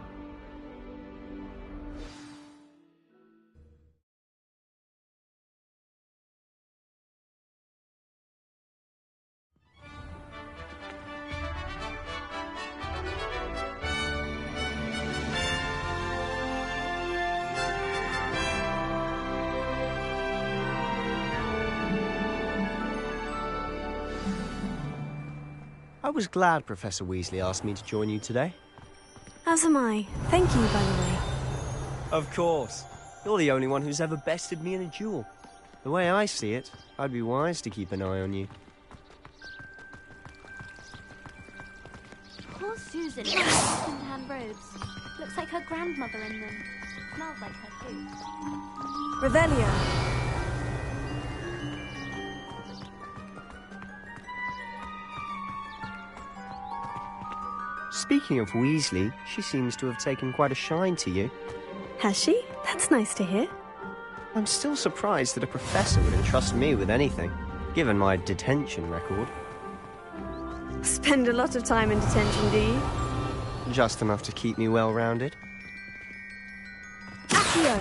I was glad Professor Weasley asked me to join you today. As am I. Thank you, by the way. Of course. You're the only one who's ever bested me in a duel. The way I see it, I'd be wise to keep an eye on you. Poor Susan in her second-hand robes. Looks like her grandmother in them. Smells like her too. Revelio. Speaking of Weasley, she seems to have taken quite a shine to you. Has she? That's nice to hear. I'm still surprised that a professor would entrust me with anything, given my detention record. Spend a lot of time in detention, do you? Just enough to keep me well-rounded. Accio!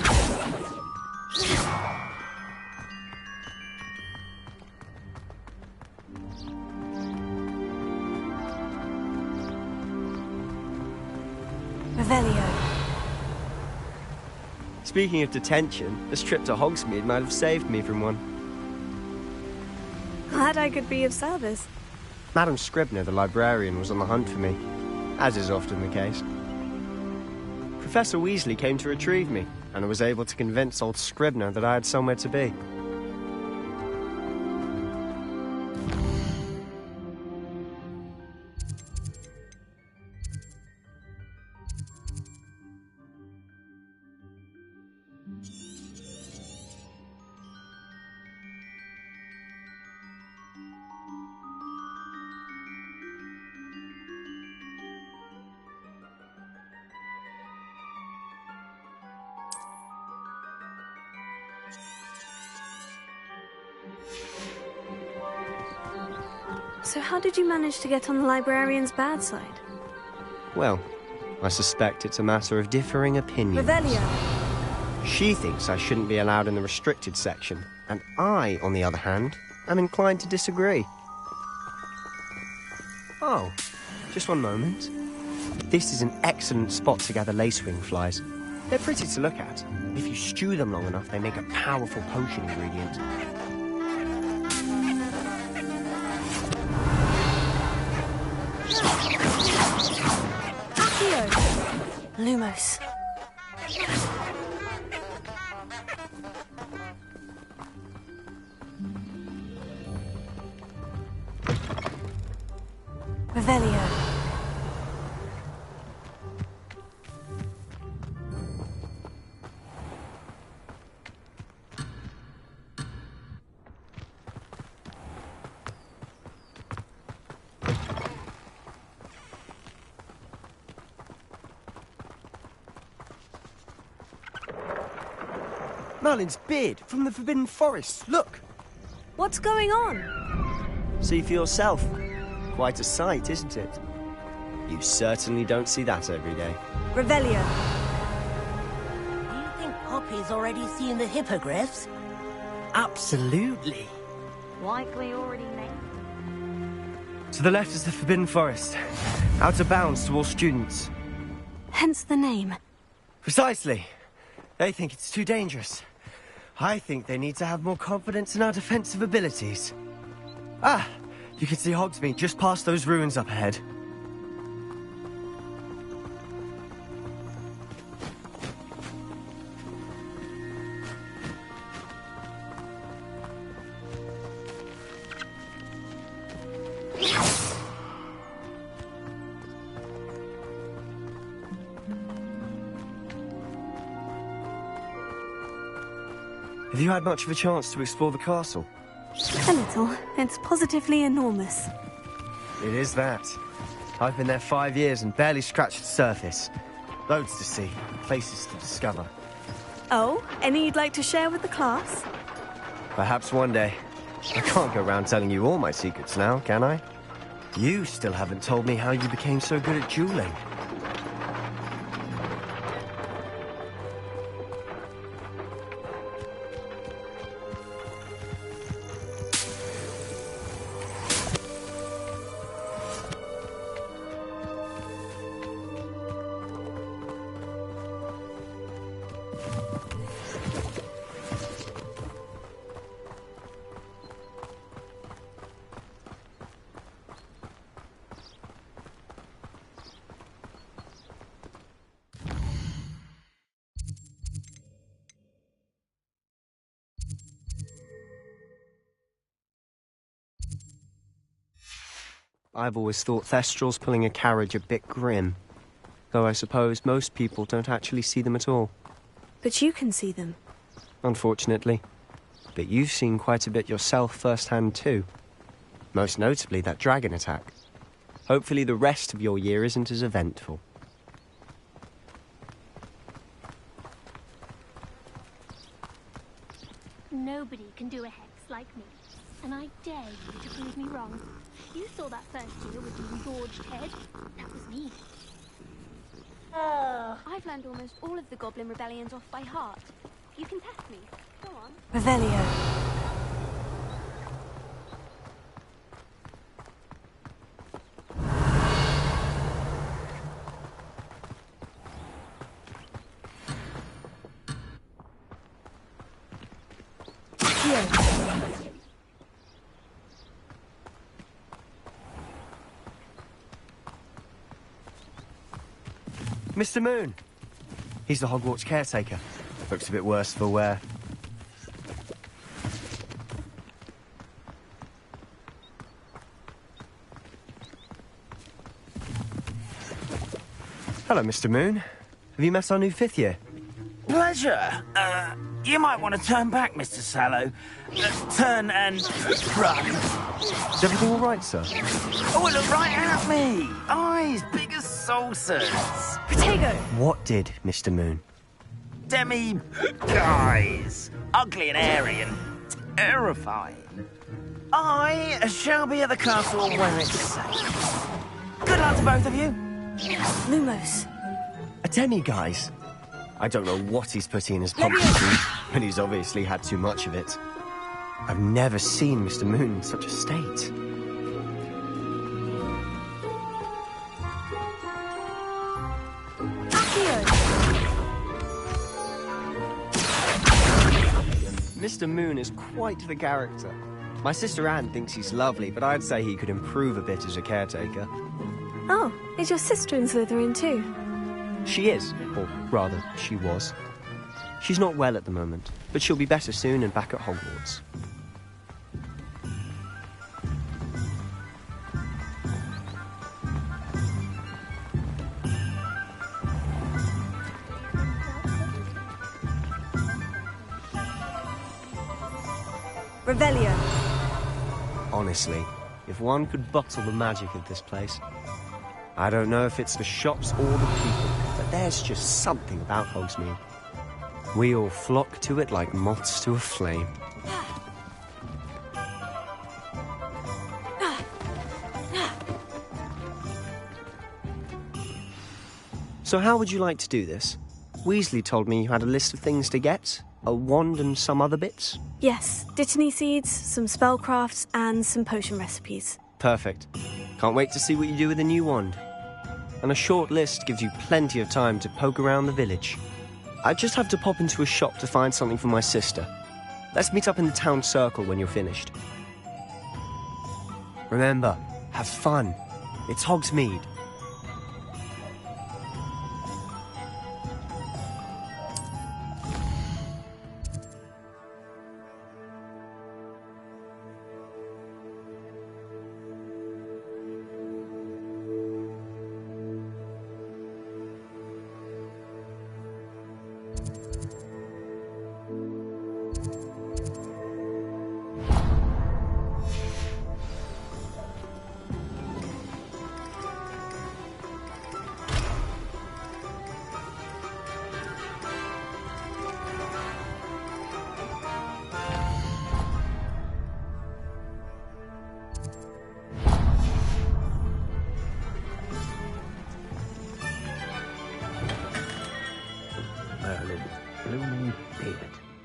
Revelio. Speaking of detention, this trip to Hogsmeade might have saved me from one. Glad I could be of service. Madam Scribner, the librarian, was on the hunt for me, as is often the case. Professor Weasley came to retrieve me, and I was able to convince old Scribner that I had somewhere to be. So how did you manage to get on the librarian's bad side? Well, I suspect it's a matter of differing opinions. Revelio. She thinks I shouldn't be allowed in the restricted section, and I, on the other hand, am inclined to disagree. Oh, just one moment. This is an excellent spot to gather lacewing flies. They're pretty to look at. If you stew them long enough, they make a powerful potion ingredient. Lumos. Revelio. Merlin's beard from the Forbidden Forest. Look! What's going on? See for yourself. Quite a sight, isn't it? You certainly don't see that every day. Revelio. Do you think Poppy's already seen the hippogriffs? Absolutely. Likely already made. To the left is the Forbidden Forest. Out of bounds to all students. Hence the name. Precisely. They think it's too dangerous. I think they need to have more confidence in our defensive abilities. Ah, you can see Hogsmeade just past those ruins up ahead. Have you had much of a chance to explore the castle? A little. It's positively enormous. It is that. I've been there 5 years and barely scratched the surface. Loads to see, places to discover. Oh, any you'd like to share with the class? Perhaps one day. I can't go around telling you all my secrets now, can I? You still haven't told me how you became so good at dueling. I've always thought Thestrals pulling a carriage a bit grim. Though I suppose most people don't actually see them at all. But you can see them. Unfortunately. But you've seen quite a bit yourself firsthand too. Most notably that dragon attack. Hopefully the rest of your year isn't as eventful. Nobody can do a hex like me. And I dare you to prove me wrong. You saw that first year with the engorged head. That was me. I've learned almost all of the Goblin rebellions off by heart. You can test me. Go on. Revelio. Mr. Moon! He's the Hogwarts caretaker. Looks a bit worse for wear. Hello, Mr. Moon. Have you met our new 5th year? Pleasure. You might want to turn back, Mr. Sallow. Turn and run. Is everything all right, sir? Oh, look right at me. Eyes big as saucers. Protego! What did Mr. Moon? Demi eyes. Ugly and airy and terrifying. I shall be at the castle when it's safe. Good luck to both of you. Lumos. A demi-guise? I don't know what he's putting in his pumpkin, but he's obviously had too much of it. I've never seen Mr. Moon in such a state. Mr. Moon is quite the character. My sister Anne thinks he's lovely, but I'd say he could improve a bit as a caretaker. Oh, is your sister in Slytherin too? She is, or rather, she was. She's not well at the moment, but she'll be better soon and back at Hogwarts. Revelio. Honestly, if one could bottle the magic of this place. I don't know if it's the shops or the people, but there's just something about Hogsmeade. We all flock to it like moths to a flame. So how would you like to do this? Weasley told me you had a list of things to get, a wand and some other bits. Yes, Dittany seeds, some spellcrafts, and some potion recipes. Perfect. Can't wait to see what you do with the new wand. and a short list gives you plenty of time to poke around the village. I just have to pop into a shop to find something for my sister. Let's meet up in the town circle when you're finished. Remember, have fun. It's Hogsmeade. Merlin, blooming beard,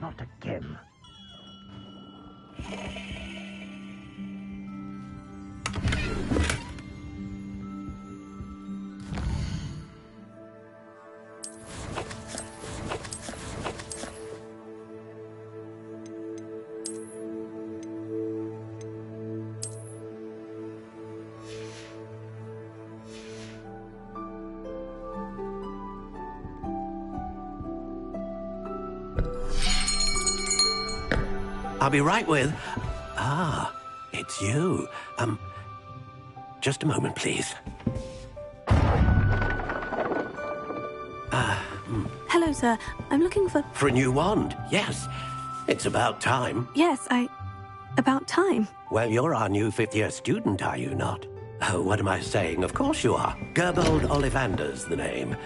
not again. I'll be right with... Ah, it's you. Just a moment, please. Hello, sir. I'm looking for... For a new wand, yes. It's about time. Yes, about time. Well, you're our new fifth-year student, are you not? Oh, what am I saying? Of course you are. Gerbold Ollivander's the name.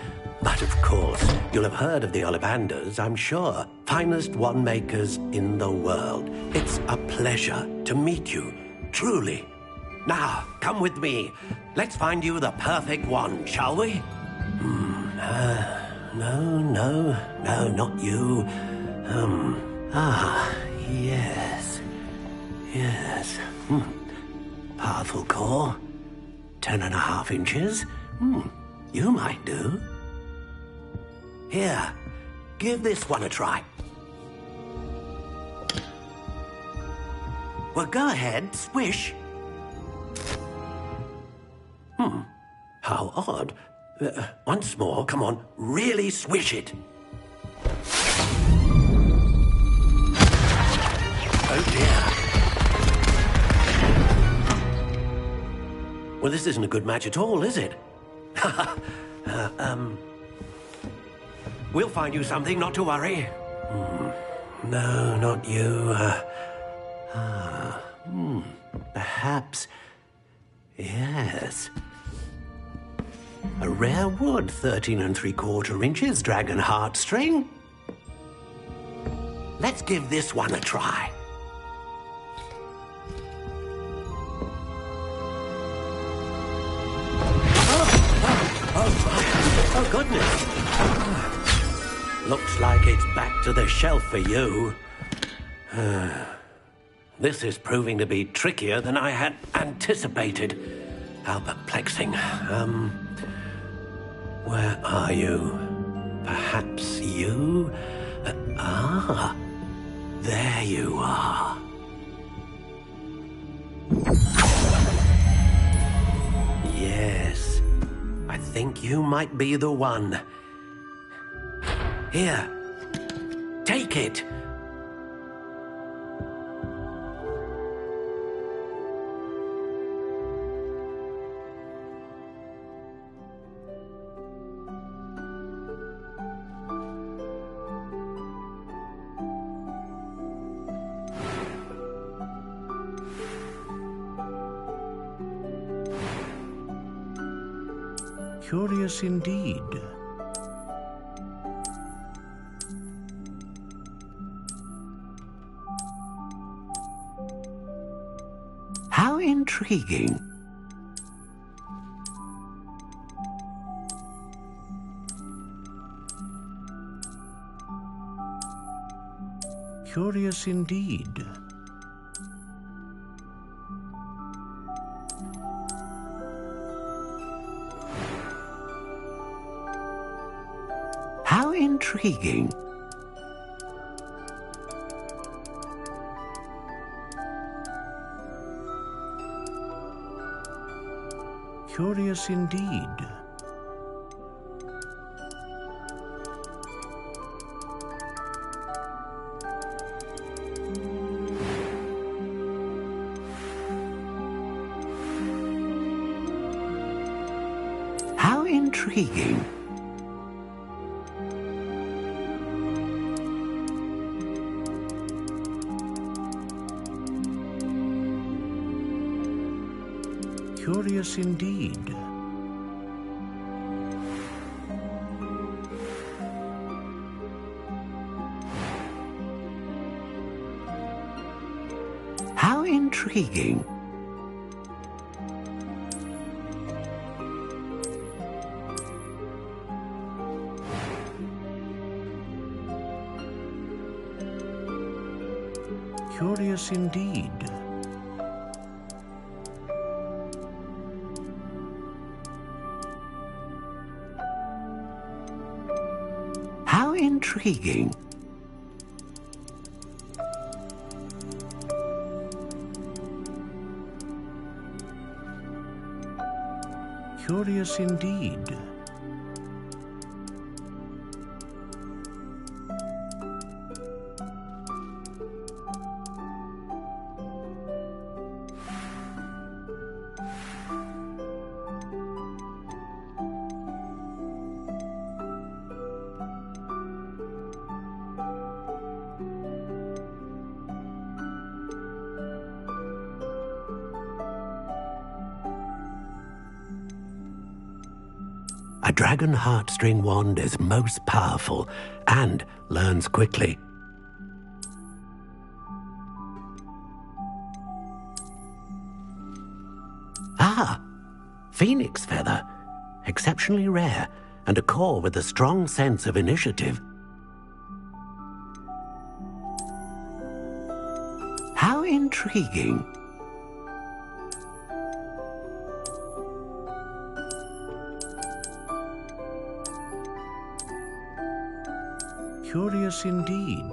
But of course, you'll have heard of the Ollivanders, I'm sure. Finest wand makers in the world. It's a pleasure to meet you, truly. Now, come with me. Let's find you the perfect wand, shall we? No, not you. Yes. Powerful core. 10.5 inches. You might do. Here, give this one a try. Well, go ahead, swish. How odd. Once more, come on, really swish it. Oh dear. Well, this isn't a good match at all, is it? We'll find you something, not to worry. No, not you. Perhaps... Yes. A rare wood, 13 3/4 inches, dragon heartstring. Let's give this one a try. Oh, goodness. Looks like it's back to the shelf for you. This is proving to be trickier than I had anticipated. How perplexing. Where are you? Perhaps you? There you are. Yes, I think you might be the one. Here, take it. Curious indeed. How intriguing. Curious indeed. intriguing. Curious indeed. How intriguing. Curious indeed. How intriguing. Curious indeed. How intriguing. Curious indeed. A dragon heartstring wand is most powerful and learns quickly. Ah, phoenix feather. Exceptionally rare, and a core with a strong sense of initiative. How intriguing. Curious indeed.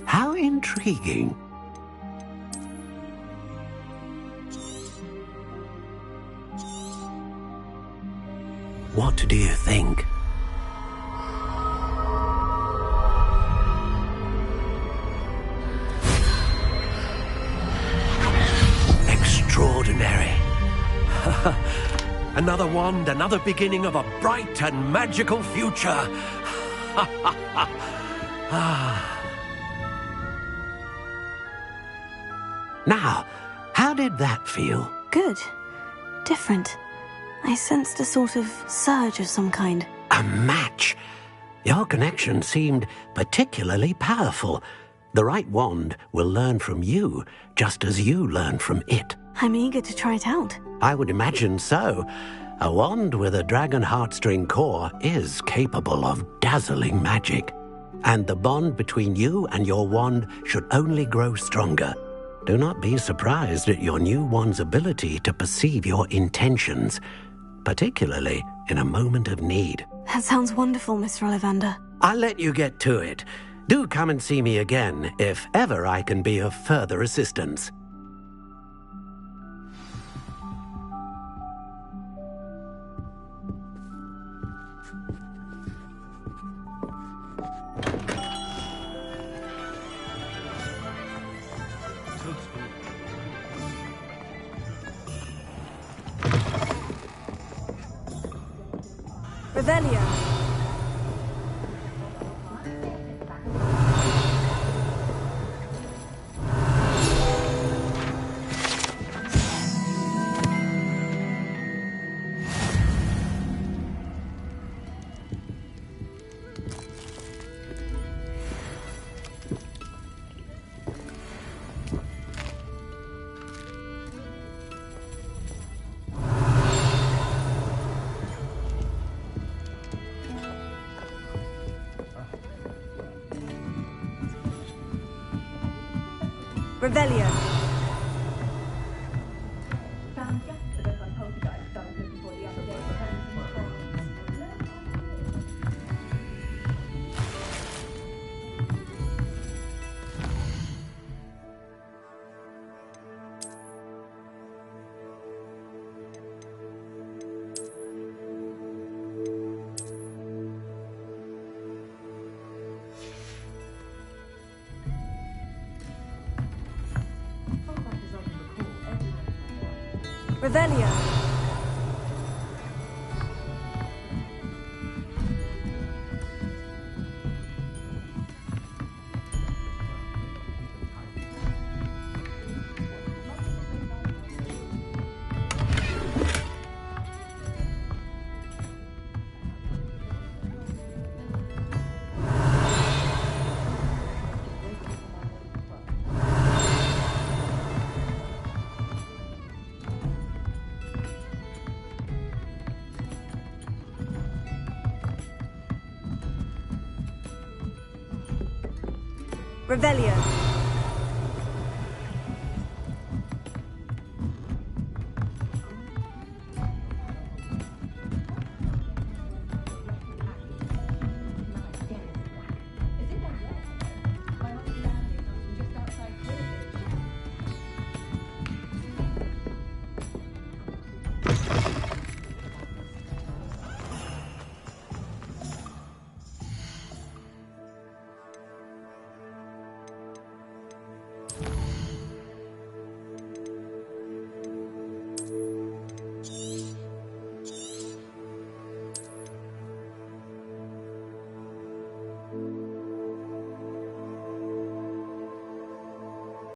How intriguing. What do you think? Extraordinary. Another wand, another beginning of a bright and magical future. Now, how did that feel? Good. Different. I sensed a sort of surge of some kind. A match. Your connection seemed particularly powerful. The right wand will learn from you, just as you learn from it. I'm eager to try it out. I would imagine so. A wand with a dragon heartstring core is capable of dazzling magic. And the bond between you and your wand should only grow stronger. Do not be surprised at your new wand's ability to perceive your intentions, particularly in a moment of need. That sounds wonderful, Mr. Ollivander. I'll let you get to it. Do come and see me again if ever I can be of further assistance. Revelio. Revelio. Revelio. Revelio.